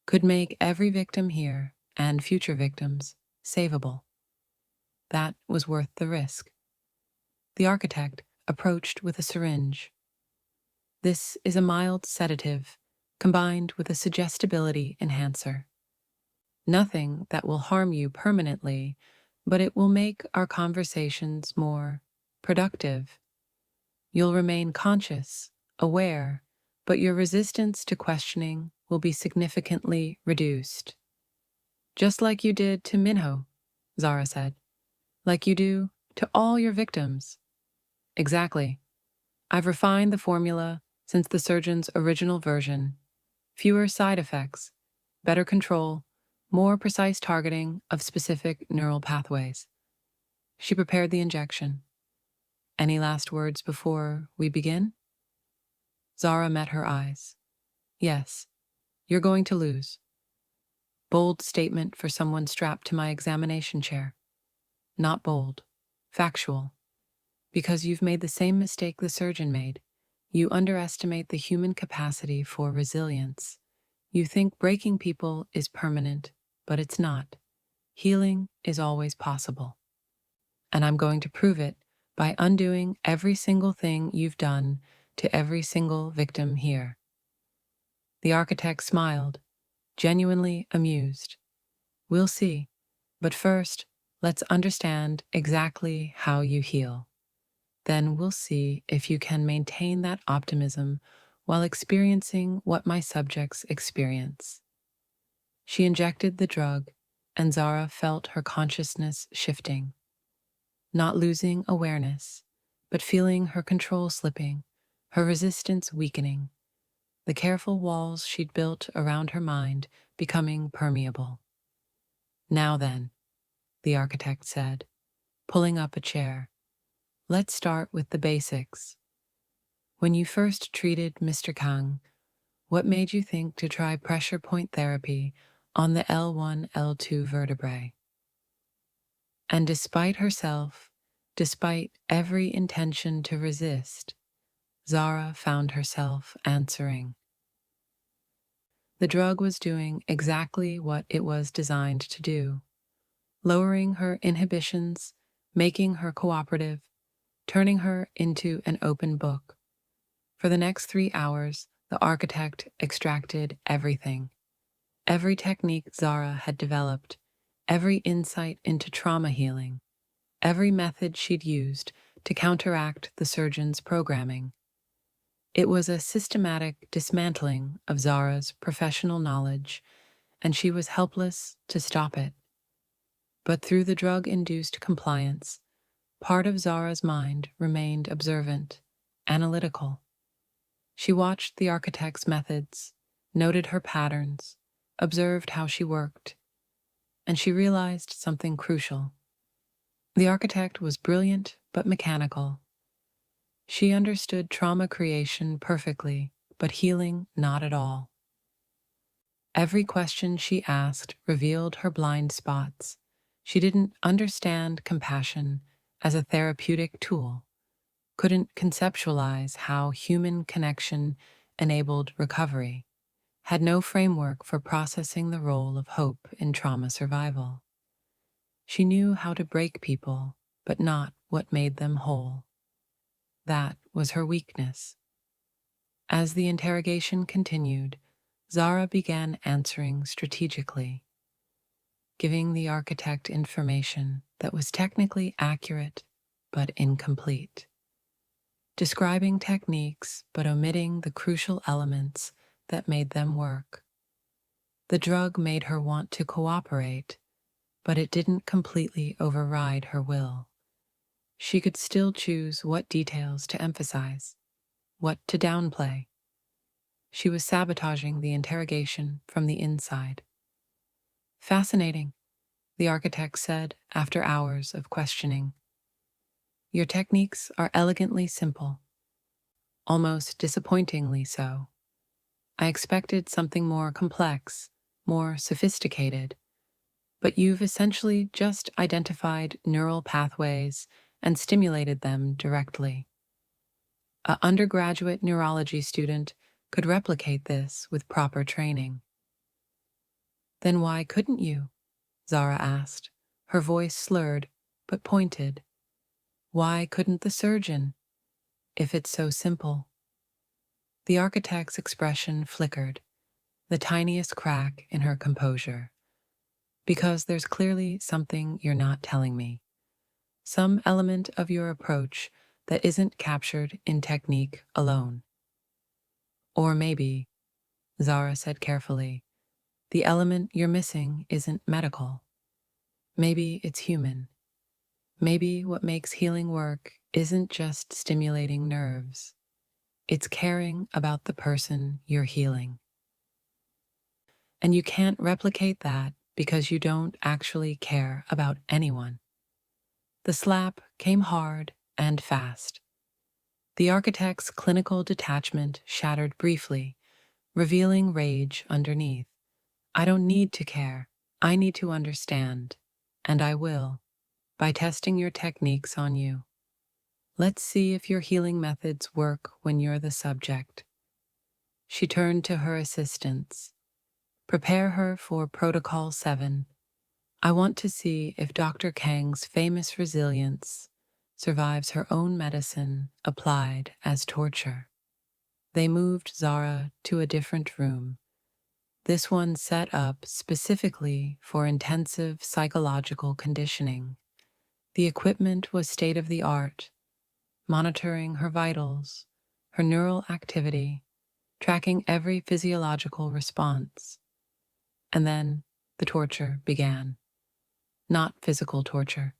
[SPEAKER 1] could make every victim here and future victims savable. That was worth the risk. The architect approached with a syringe. This is a mild sedative combined with a suggestibility enhancer. Nothing that will harm you permanently, but it will make our conversations more productive. You'll remain conscious, aware, but your resistance to questioning will be significantly reduced. Just like you did to Minho, Zara said. Like you do to all your victims. Exactly. I've refined the formula since the surgeon's original version. Fewer side effects, better control, more precise targeting of specific neural pathways. She prepared the injection. Any last words before we begin? Zara met her eyes. Yes, you're going to lose. Bold statement for someone strapped to my examination chair. Not bold. Factual. Because you've made the same mistake the surgeon made. You underestimate the human capacity for resilience. You think breaking people is permanent, but it's not. Healing is always possible. And I'm going to prove it by undoing every single thing you've done to every single victim here. The architect smiled, genuinely amused. We'll see. But first, let's understand exactly how you heal. Then we'll see if you can maintain that optimism while experiencing what my subjects experience. She injected the drug, and Zara felt her consciousness shifting, not losing awareness, but feeling her control slipping, her resistance weakening, the careful walls she'd built around her mind becoming permeable. Now then, the architect said, pulling up a chair, let's start with the basics. When you first treated Mr. Kang, what made you think to try pressure point therapy on the L1, L2 vertebrae? And despite herself, despite every intention to resist, Zara found herself answering. The drug was doing exactly what it was designed to do, lowering her inhibitions, making her cooperative, turning her into an open book. For the next 3 hours, the architect extracted everything. Every technique Zara had developed, every insight into trauma healing, every method she'd used to counteract the surgeon's programming. It was a systematic dismantling of Zara's professional knowledge, and she was helpless to stop it. But through the drug-induced compliance, part of Zara's mind remained observant, analytical. She watched the architect's methods, noted her patterns, observed how she worked, and she realized something crucial. The architect was brilliant but mechanical. She understood trauma creation perfectly, but healing not at all. Every question she asked revealed her blind spots. She didn't understand compassion as a therapeutic tool, couldn't conceptualize how human connection enabled recovery, had no framework for processing the role of hope in trauma survival. She knew how to break people, but not what made them whole. That was her weakness. As the interrogation continued, Zara began answering strategically, giving the architect information that was technically accurate but incomplete, describing techniques but omitting the crucial elements that made them work. The drug made her want to cooperate, but it didn't completely override her will. She could still choose what details to emphasize, what to downplay. She was sabotaging the interrogation from the inside. Fascinating, the architect said after hours of questioning. Your techniques are elegantly simple, almost disappointingly so. I expected something more complex, more sophisticated, but you've essentially just identified neural pathways and stimulated them directly. An undergraduate neurology student could replicate this with proper training. Then why couldn't you? Zara asked, her voice slurred but pointed. Why couldn't the surgeon, if it's so simple? The architect's expression flickered, the tiniest crack in her composure. Because there's clearly something you're not telling me. Some element of your approach that isn't captured in technique alone. Or maybe, Zara said carefully, the element you're missing isn't medical. Maybe it's human. Maybe what makes healing work isn't just stimulating nerves, it's caring about the person you're healing. And you can't replicate that because you don't actually care about anyone. The slap came hard and fast. The architect's clinical detachment shattered briefly, revealing rage underneath. I don't need to care. I need to understand. And I will, by testing your techniques on you. Let's see if your healing methods work when you're the subject. She turned to her assistants. Prepare her for Protocol 7. I want to see if Dr. Kang's famous resilience survives her own medicine applied as torture. They moved Zara to a different room, this one set up specifically for intensive psychological conditioning. The equipment was state of the art, monitoring her vitals, her neural activity, tracking every physiological response. And then the torture began. Not physical torture.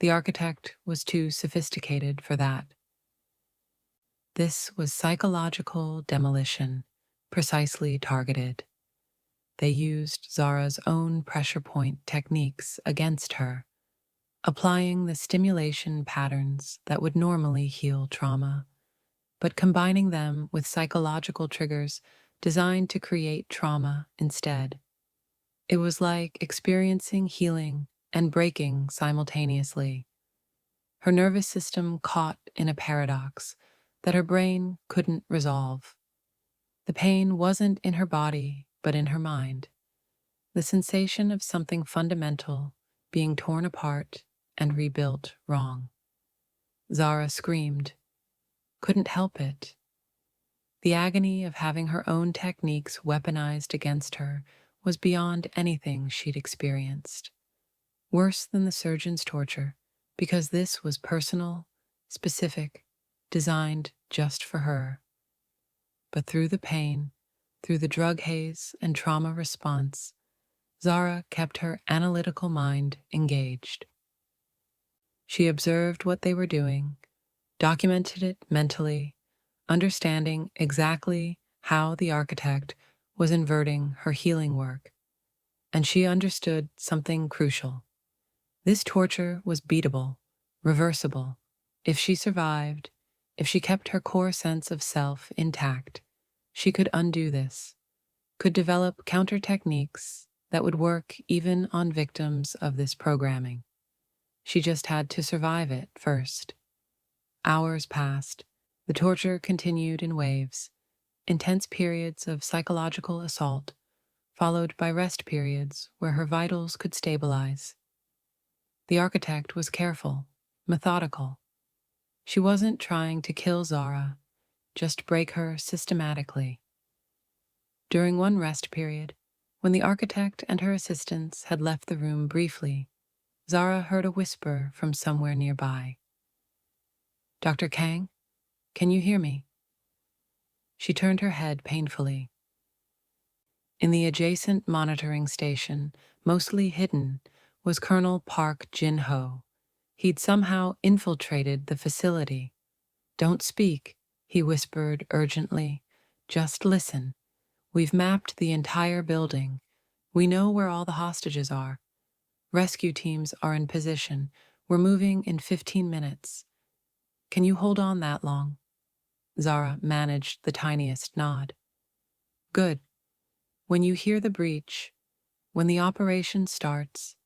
[SPEAKER 1] The architect was too sophisticated for that. This was psychological demolition, precisely targeted. They used Zara's own pressure point techniques against her, applying the stimulation patterns that would normally heal trauma, but combining them with psychological triggers designed to create trauma instead. It was like experiencing healing and breaking simultaneously. Her nervous system caught in a paradox that her brain couldn't resolve. The pain wasn't in her body, but in her mind. The sensation of something fundamental being torn apart and rebuilt wrong. Zara screamed, couldn't help it. The agony of having her own techniques weaponized against her was beyond anything she'd experienced. Worse than the surgeon's torture, because this was personal, specific, designed just for her. But through the pain, through the drug haze and trauma response, Zara kept her analytical mind engaged. She observed what they were doing, documented it mentally, understanding exactly how the architect was inverting her healing work. And she understood something crucial. This torture was beatable, reversible. If she survived, if she kept her core sense of self intact, she could undo this, could develop counter techniques that would work even on victims of this programming. She just had to survive it first. Hours passed. The torture continued in waves, intense periods of psychological assault, followed by rest periods where her vitals could stabilize. The architect was careful, methodical. She wasn't trying to kill Zara, just break her systematically. During one rest period, when the architect and her assistants had left the room briefly, Zara heard a whisper from somewhere nearby. Dr. Kang, can you hear me? She turned her head painfully. In the adjacent monitoring station, mostly hidden, was Colonel Park Jin-ho. He'd somehow infiltrated the facility. Don't speak, he whispered urgently. Just listen. We've mapped the entire building. We know where all the hostages are. Rescue teams are in position. We're moving in 15 minutes. Can you hold on that long? Zara managed the tiniest nod. Good. When you hear the breach, when the operation starts,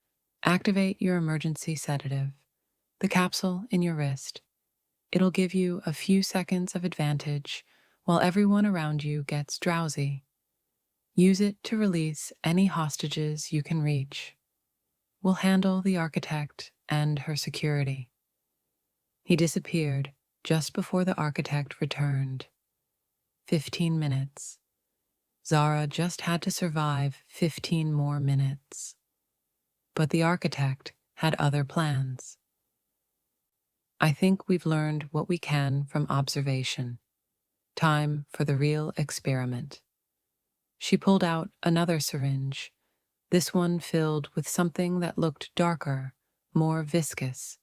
[SPEAKER 1] activate your emergency sedative, the capsule in your wrist. It'll give you a few seconds of advantage while everyone around you gets drowsy. Use it to release any hostages you can reach. We'll handle the architect and her security. He disappeared just before the architect returned. 15 minutes. Zara just had to survive 15 more minutes. But the architect had other plans. I think we've learned what we can from observation. Time for the real experiment. She pulled out another syringe, this one filled with something that looked darker, more viscous.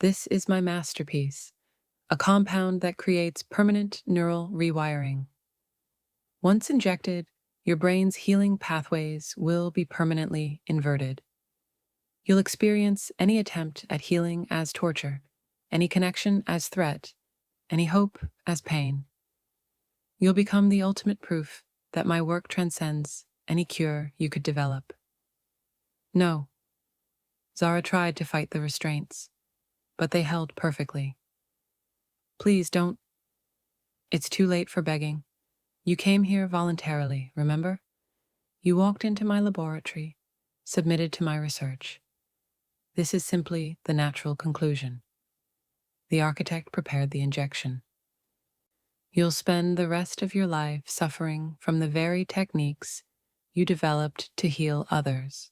[SPEAKER 1] This is my masterpiece, a compound that creates permanent neural rewiring. Once injected, your brain's healing pathways will be permanently inverted. You'll experience any attempt at healing as torture, any connection as threat, any hope as pain. You'll become the ultimate proof that my work transcends any cure you could develop. No. Zara tried to fight the restraints, but they held perfectly. Please don't. It's too late for begging. You came here voluntarily, remember? You walked into my laboratory, submitted to my research. This is simply the natural conclusion. The architect prepared the injection. You'll spend the rest of your life suffering from the very techniques you developed to heal others.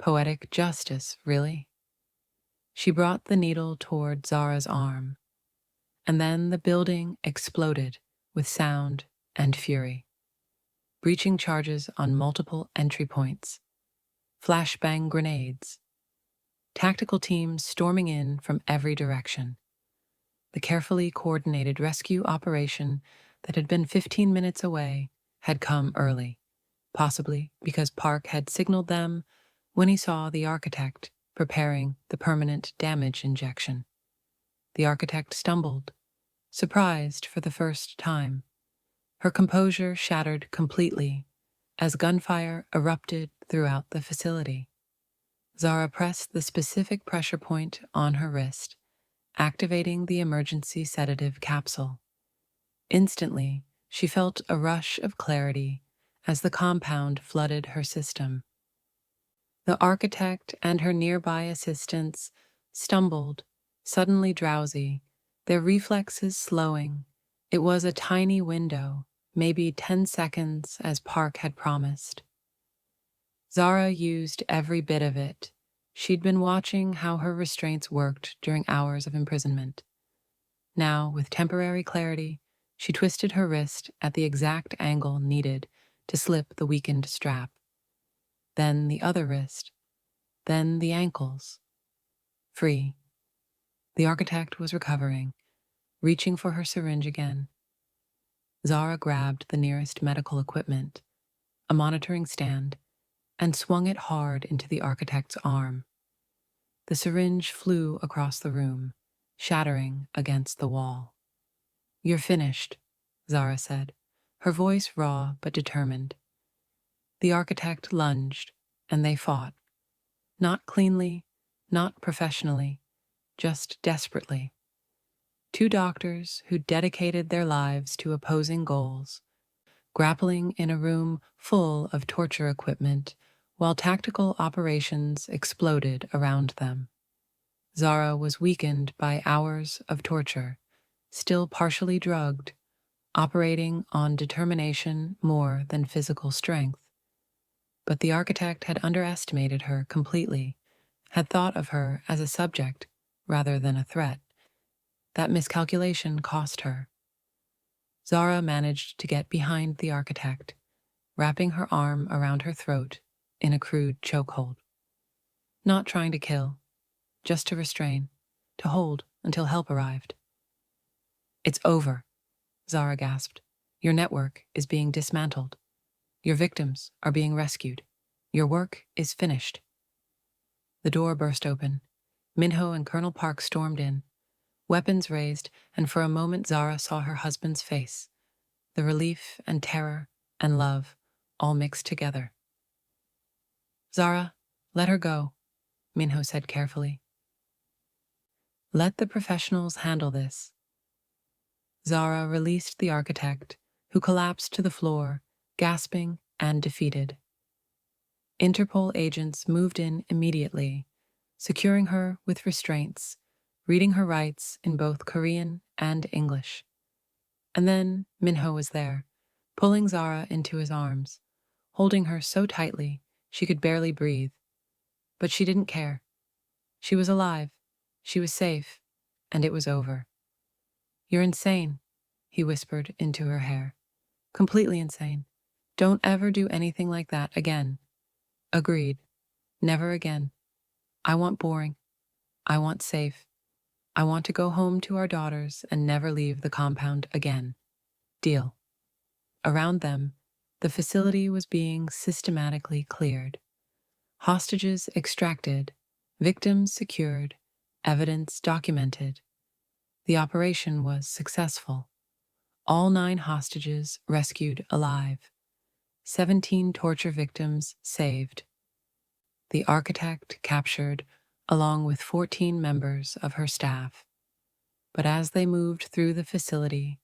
[SPEAKER 1] Poetic justice, really? She brought the needle toward Zara's arm, and then the building exploded with sound and fury. Breaching charges on multiple entry points, flashbang grenades, tactical teams storming in from every direction. The carefully coordinated rescue operation that had been 15 minutes away had come early, possibly because Park had signaled them when he saw the architect preparing the permanent damage injection. The architect stumbled, surprised for the first time. Her composure shattered completely as gunfire erupted throughout the facility. Zara pressed the specific pressure point on her wrist, activating the emergency sedative capsule. Instantly, she felt a rush of clarity as the compound flooded her system. The architect and her nearby assistants stumbled, suddenly drowsy, their reflexes slowing. It was a tiny window, maybe 10 seconds as Park had promised. Zara used every bit of it. She'd been watching how her restraints worked during hours of imprisonment. Now, with temporary clarity, she twisted her wrist at the exact angle needed to slip the weakened strap. Then the other wrist. Then the ankles. Free. The architect was recovering, reaching for her syringe again. Zara grabbed the nearest medical equipment, a monitoring stand, and swung it hard into the architect's arm. The syringe flew across the room, shattering against the wall. "You're finished," Zara said, her voice raw but determined. The architect lunged, and they fought. Not cleanly, not professionally, just desperately. Two doctors who dedicated their lives to opposing goals, grappling in a room full of torture equipment while tactical operations exploded around them. Zara was weakened by hours of torture, still partially drugged, operating on determination more than physical strength. But the architect had underestimated her completely, had thought of her as a subject rather than a threat. That miscalculation cost her. Zara managed to get behind the architect, wrapping her arm around her throat in a crude chokehold. Not trying to kill, just to restrain, to hold until help arrived. "It's over," Zara gasped. "Your network is being dismantled. Your victims are being rescued. Your work is finished." The door burst open. Minho and Colonel Park stormed in, weapons raised, and for a moment Zara saw her husband's face, the relief and terror and love all mixed together. "Zara, let her go," Minho said carefully. "Let the professionals handle this." Zara released the architect, who collapsed to the floor, gasping and defeated. Interpol agents moved in immediately, securing her with restraints, reading her rights in both Korean and English. And then Minho was there, pulling Zara into his arms, holding her so tightly she could barely breathe. But she didn't care. She was alive, she was safe, and it was over. "You're insane," he whispered into her hair. "Completely insane. Don't ever do anything like that again." "Agreed. Never again. I want boring. I want safe. I want to go home to our daughters and never leave the compound again. Deal. Around them, the facility was being systematically cleared. Hostages extracted, victims secured, evidence documented. The operation was successful. All 9 hostages rescued alive. 17 torture victims saved. The architect captured, along with 14 members of her staff. But as they moved through the facility,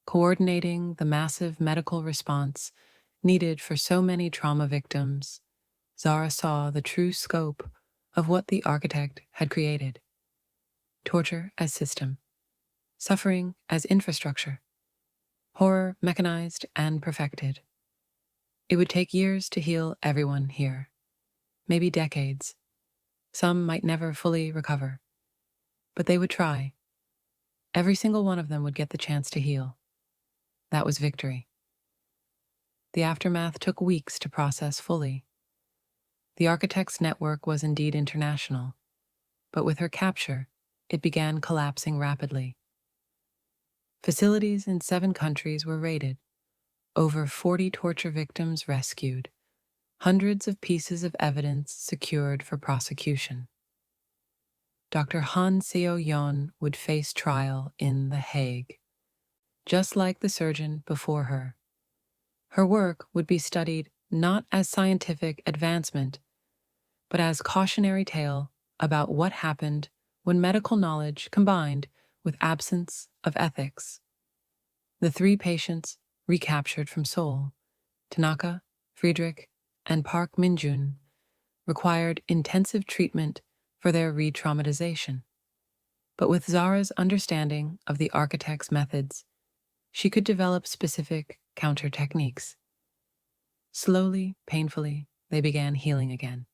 [SPEAKER 1] coordinating the massive medical response needed for so many trauma victims, Zara saw the true scope of what the architect had created. Torture as system, suffering as infrastructure, horror mechanized and perfected. It would take years to heal everyone here, maybe decades. Some might never fully recover, but they would try. Every single one of them would get the chance to heal. That was victory. The aftermath took weeks to process fully. The architect's network was indeed international, but with her capture, it began collapsing rapidly. Facilities in 7 countries were raided, over 40 torture victims rescued, hundreds of pieces of evidence secured for prosecution. Dr. Han Seo-yeon would face trial in The Hague, just like the surgeon before her. Her work would be studied not as scientific advancement, but as cautionary tale about what happened when medical knowledge combined with absence of ethics. The 3 patients recaptured from Seoul, Tanaka, Friedrich, and Park Minjun, required intensive treatment for their re-traumatization. But with Zara's understanding of the architect's methods, she could develop specific counter techniques. Slowly, painfully, they began healing again.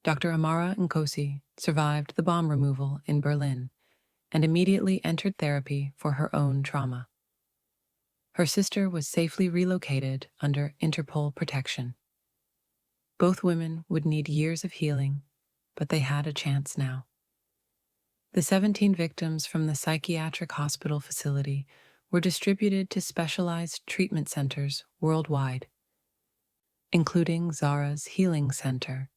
[SPEAKER 1] Dr. Amara Nkosi survived the bomb removal in Berlin and immediately entered therapy for her own trauma. Her sister was safely relocated under Interpol protection. Both women would need years of healing, but they had a chance now. The 17 victims from the psychiatric hospital facility were distributed to specialized treatment centers worldwide, including Zara's Healing Center.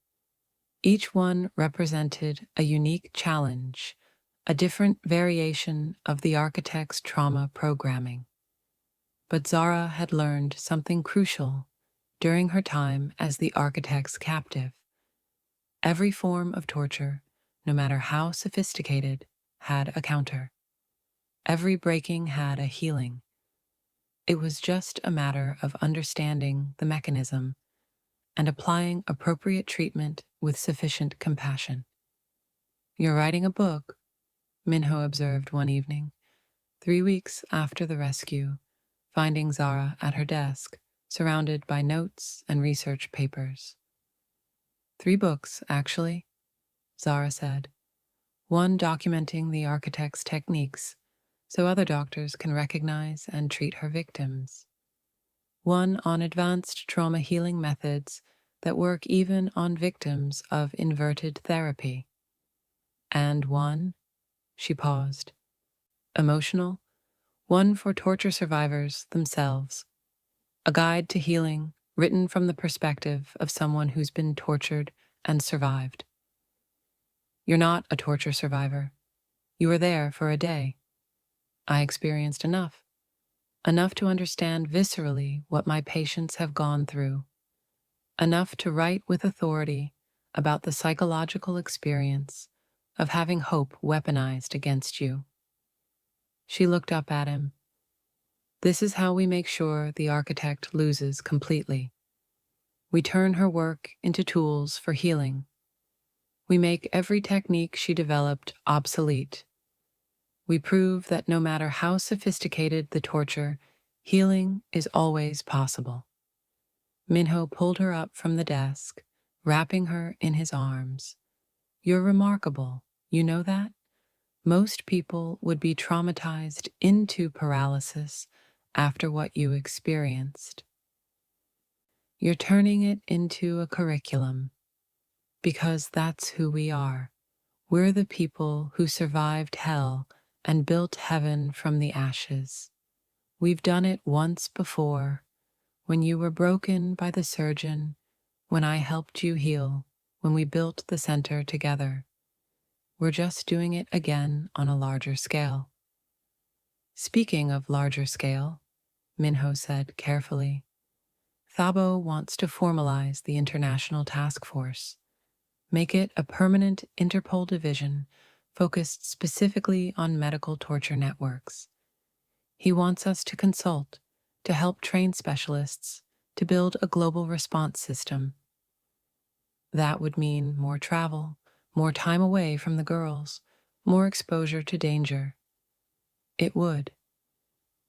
[SPEAKER 1] Each one represented a unique challenge, a different variation of the architect's trauma programming. But Zara had learned something crucial during her time as the architect's captive. Every form of torture, no matter how sophisticated, had a counter. Every breaking had a healing. It was just a matter of understanding the mechanism and applying appropriate treatment with sufficient compassion. "You're writing a book," Minho observed one evening, 3 weeks after the rescue, finding Zara at her desk, surrounded by notes and research papers. "3 books, actually," Zara said. "One documenting the architect's techniques, so other doctors can recognize and treat her victims. One on advanced trauma healing methods that work even on victims of inverted therapy. And one," she paused, "emotional, one for torture survivors themselves. A guide to healing written from the perspective of someone who's been tortured and survived. You're not a torture survivor. You were there for a day. I experienced enough to understand viscerally what my patients have gone through, enough to write with authority about the psychological experience of having hope weaponized against you." She looked up at him. "This is how we make sure the architect loses completely. We turn her work into tools for healing. We make every technique she developed obsolete. We prove that no matter how sophisticated the torture, healing is always possible." Minho pulled her up from the desk, wrapping her in his arms. "You're remarkable, you know that? Most people would be traumatized into paralysis after what you experienced. You're turning it into a curriculum, because that's who we are. We're the people who survived hell and built heaven from the ashes. We've done it once before, when you were broken by the surgeon, when I helped you heal, when we built the center together. We're just doing it again on a larger scale. Speaking of larger scale, Minho said carefully, Thabo wants to formalize the International Task Force, make it a permanent Interpol division focused specifically on medical torture networks. He wants us to consult, to help train specialists, to build a global response system. That would mean more travel, more time away from the girls, more exposure to danger. It would.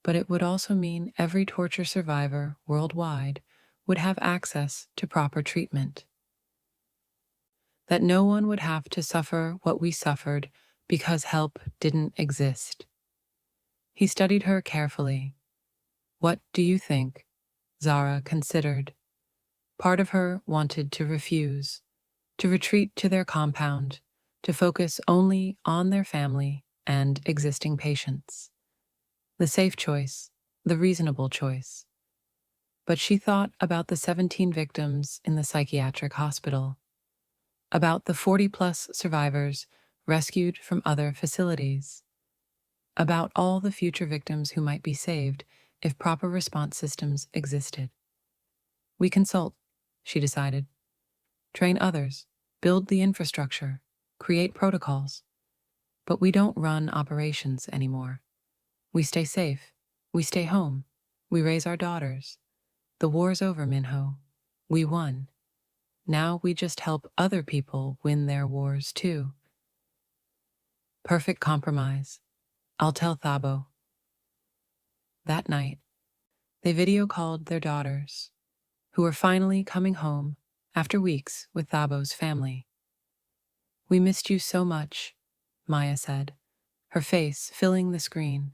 [SPEAKER 1] But it would also mean every torture survivor worldwide would have access to proper treatment. That no one would have to suffer what we suffered because help didn't exist. He studied her carefully. What do you think? Zara considered. Part of her wanted to refuse, to retreat to their compound, to focus only on their family and existing patients. The safe choice, the reasonable choice. But she thought about the 17 victims in the psychiatric hospital, about the 40-plus survivors rescued from other facilities, about all the future victims who might be saved if proper response systems existed. We consult, she decided. Train others, build the infrastructure, create protocols. But we don't run operations anymore. We stay safe. We stay home. We raise our daughters. The war's over, Minho. We won. Now we just help other people win their wars too. Perfect compromise. I'll tell Thabo. That night, they video called their daughters, who were finally coming home after weeks with Thabo's family. We missed you so much, Maya said, her face filling the screen.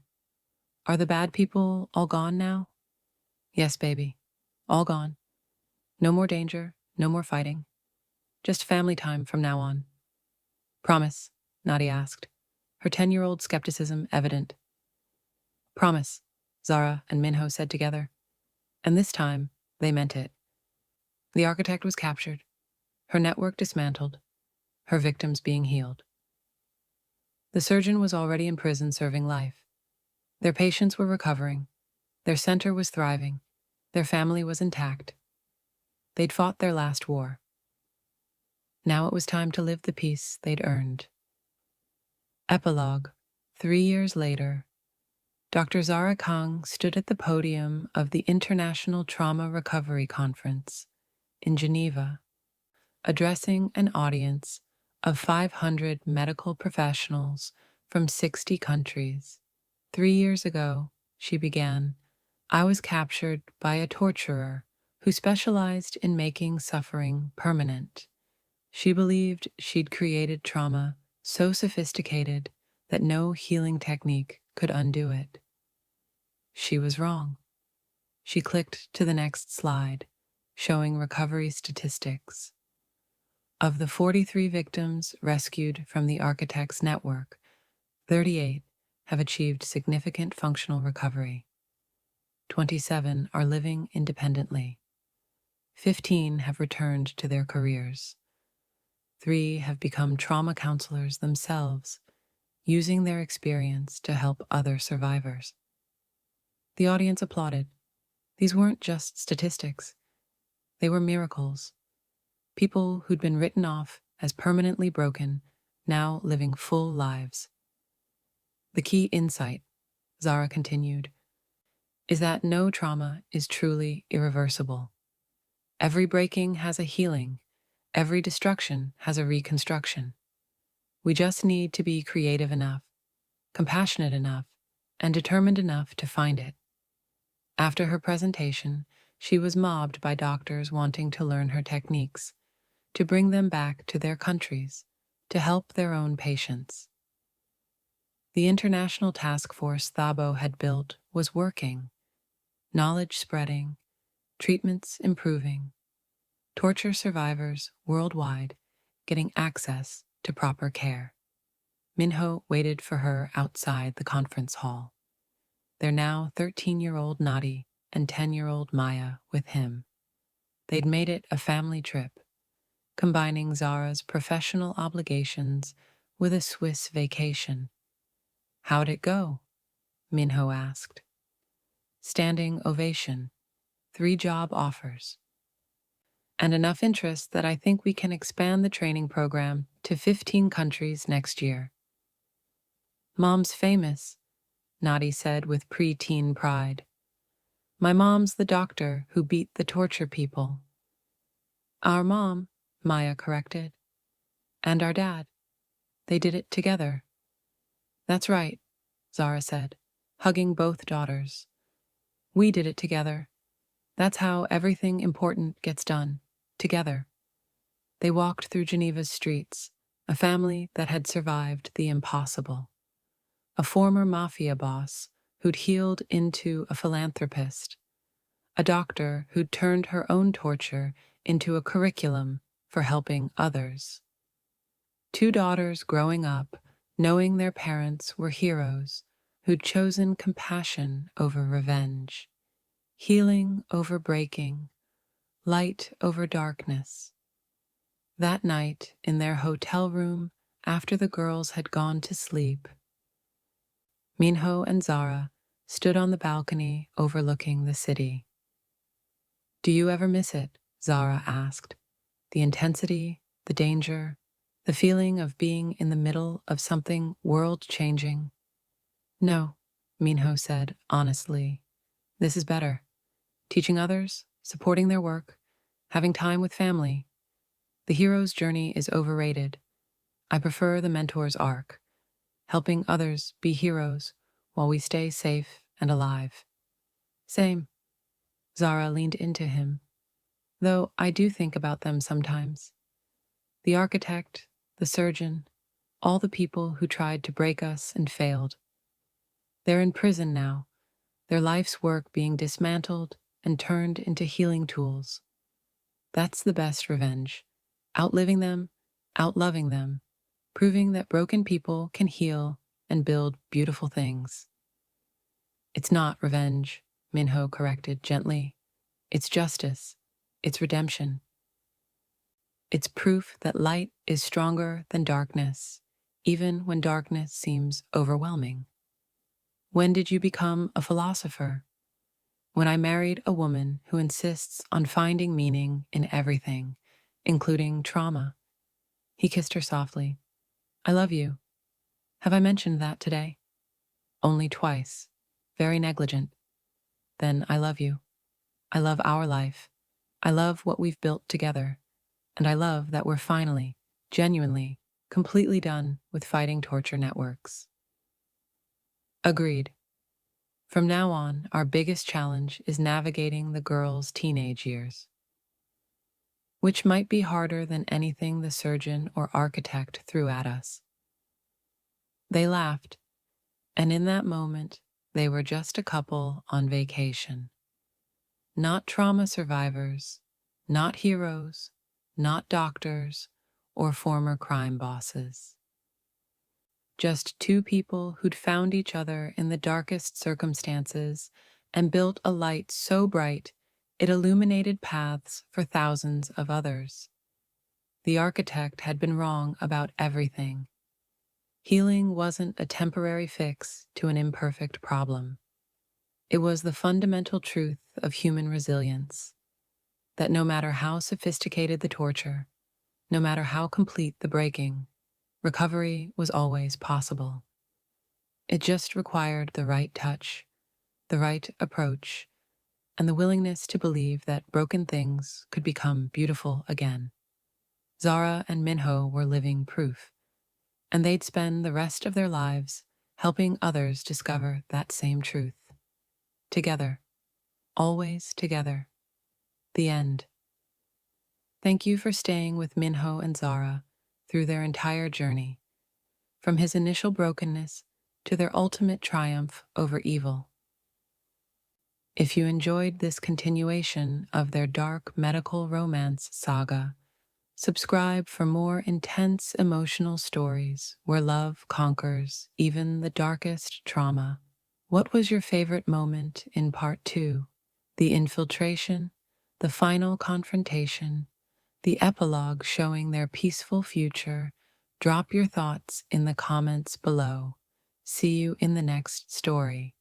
[SPEAKER 1] Are the bad people all gone now? Yes, baby. All gone. No more danger, no more fighting. Just family time from now on. Promise, Nadia asked, her 10-year-old skepticism evident. Promise, Zara and Minho said together. And this time, they meant it. The architect was captured, her network dismantled, her victims being healed. The surgeon was already in prison serving life. Their patients were recovering. Their center was thriving. Their family was intact. They'd fought their last war. Now it was time to live the peace they'd earned. Epilogue. 3 years later, Dr. Zara Kang stood at the podium of the International Trauma Recovery Conference in Geneva, addressing an audience of 500 medical professionals from 60 countries. 3 years ago, she began, I was captured by a torturer who specialized in making suffering permanent. She believed she'd created trauma so sophisticated that no healing technique could undo it. She was wrong. She clicked to the next slide, showing recovery statistics. Of the 43 victims rescued from the architect's network, 38 have achieved significant functional recovery. 27 are living independently. 15 have returned to their careers. 3 have become trauma counselors themselves, using their experience to help other survivors. The audience applauded. These weren't just statistics. They were miracles. People who'd been written off as permanently broken, now living full lives. The key insight, Zara continued, is that no trauma is truly irreversible. Every breaking has a healing. Every destruction has a reconstruction. We just need to be creative enough, compassionate enough, and determined enough to find it. After her presentation, she was mobbed by doctors wanting to learn her techniques, to bring them back to their countries, to help their own patients. The international task force Thabo had built was working, knowledge spreading, treatments improving, torture survivors worldwide getting access to proper care. Minho waited for her outside the conference hall, their now 13-year-old Nadi and 10-year-old Maya with him. They'd made it a family trip, combining Zara's professional obligations with a Swiss vacation. "How'd it go?" Minho asked. "Standing ovation, 3 job offers, and enough interest that I think we can expand the training program to 15 countries next year." "Mom's famous," Nadi said with preteen pride. "My mom's the doctor who beat the torture people." "Our mom," Maya corrected. "And our dad. They did it together." "That's right," Zara said, hugging both daughters. "We did it together. That's how everything important gets done, together." They walked through Geneva's streets, a family that had survived the impossible. A former Mafia boss who'd healed into a philanthropist. A doctor who'd turned her own torture into a curriculum for helping others. 2 daughters growing up, knowing their parents were heroes who'd chosen compassion over revenge, healing over breaking, light over darkness. That night, in their hotel room, after the girls had gone to sleep, Minho and Zara stood on the balcony overlooking the city. "Do you ever miss it?" Zara asked. "The intensity, the danger, the feeling of being in the middle of something world-changing?" "No," Minho said honestly. "This is better. Teaching others, supporting their work, having time with family. The hero's journey is overrated. I prefer the mentor's arc, helping others be heroes while we stay safe and alive." "Same." Zara leaned into him. "Though I do think about them sometimes. The architect, the surgeon, all the people who tried to break us and failed. They're in prison now, their life's work being dismantled and turned into healing tools. That's the best revenge. Outliving them, outloving them, proving that broken people can heal and build beautiful things." "It's not revenge," Minho corrected gently. "It's justice. It's redemption. It's proof that light is stronger than darkness, even when darkness seems overwhelming." "When did you become a philosopher?" "When I married a woman who insists on finding meaning in everything, including trauma." He kissed her softly. "I love you. Have I mentioned that today?" "Only twice. Very negligent." "Then I love you. I love our life. I love what we've built together. And I love that we're finally, genuinely, completely done with fighting torture networks." "Agreed. From now on, our biggest challenge is navigating the girls' teenage years, which might be harder than anything the surgeon or architect threw at us." They laughed, and in that moment, they were just a couple on vacation. Not trauma survivors, not heroes, not doctors, or former crime bosses. Just 2 people who'd found each other in the darkest circumstances and built a light so bright it illuminated paths for thousands of others. The architect had been wrong about everything. Healing wasn't a temporary fix to an imperfect problem. It was the fundamental truth of human resilience, that no matter how sophisticated the torture, no matter how complete the breaking, recovery was always possible. It just required the right touch, the right approach, and the willingness to believe that broken things could become beautiful again. Zara and Minho were living proof, and they'd spend the rest of their lives helping others discover that same truth. Together. Always together. The end. Thank you for staying with Minho and Zara through their entire journey, from his initial brokenness to their ultimate triumph over evil. If you enjoyed this continuation of their dark medical romance saga, Subscribe for more intense emotional stories where love conquers even the darkest trauma. What was your favorite moment in part 2? The infiltration, the final confrontation, the epilogue showing their peaceful future? Drop your thoughts in the comments below. See you in the next story.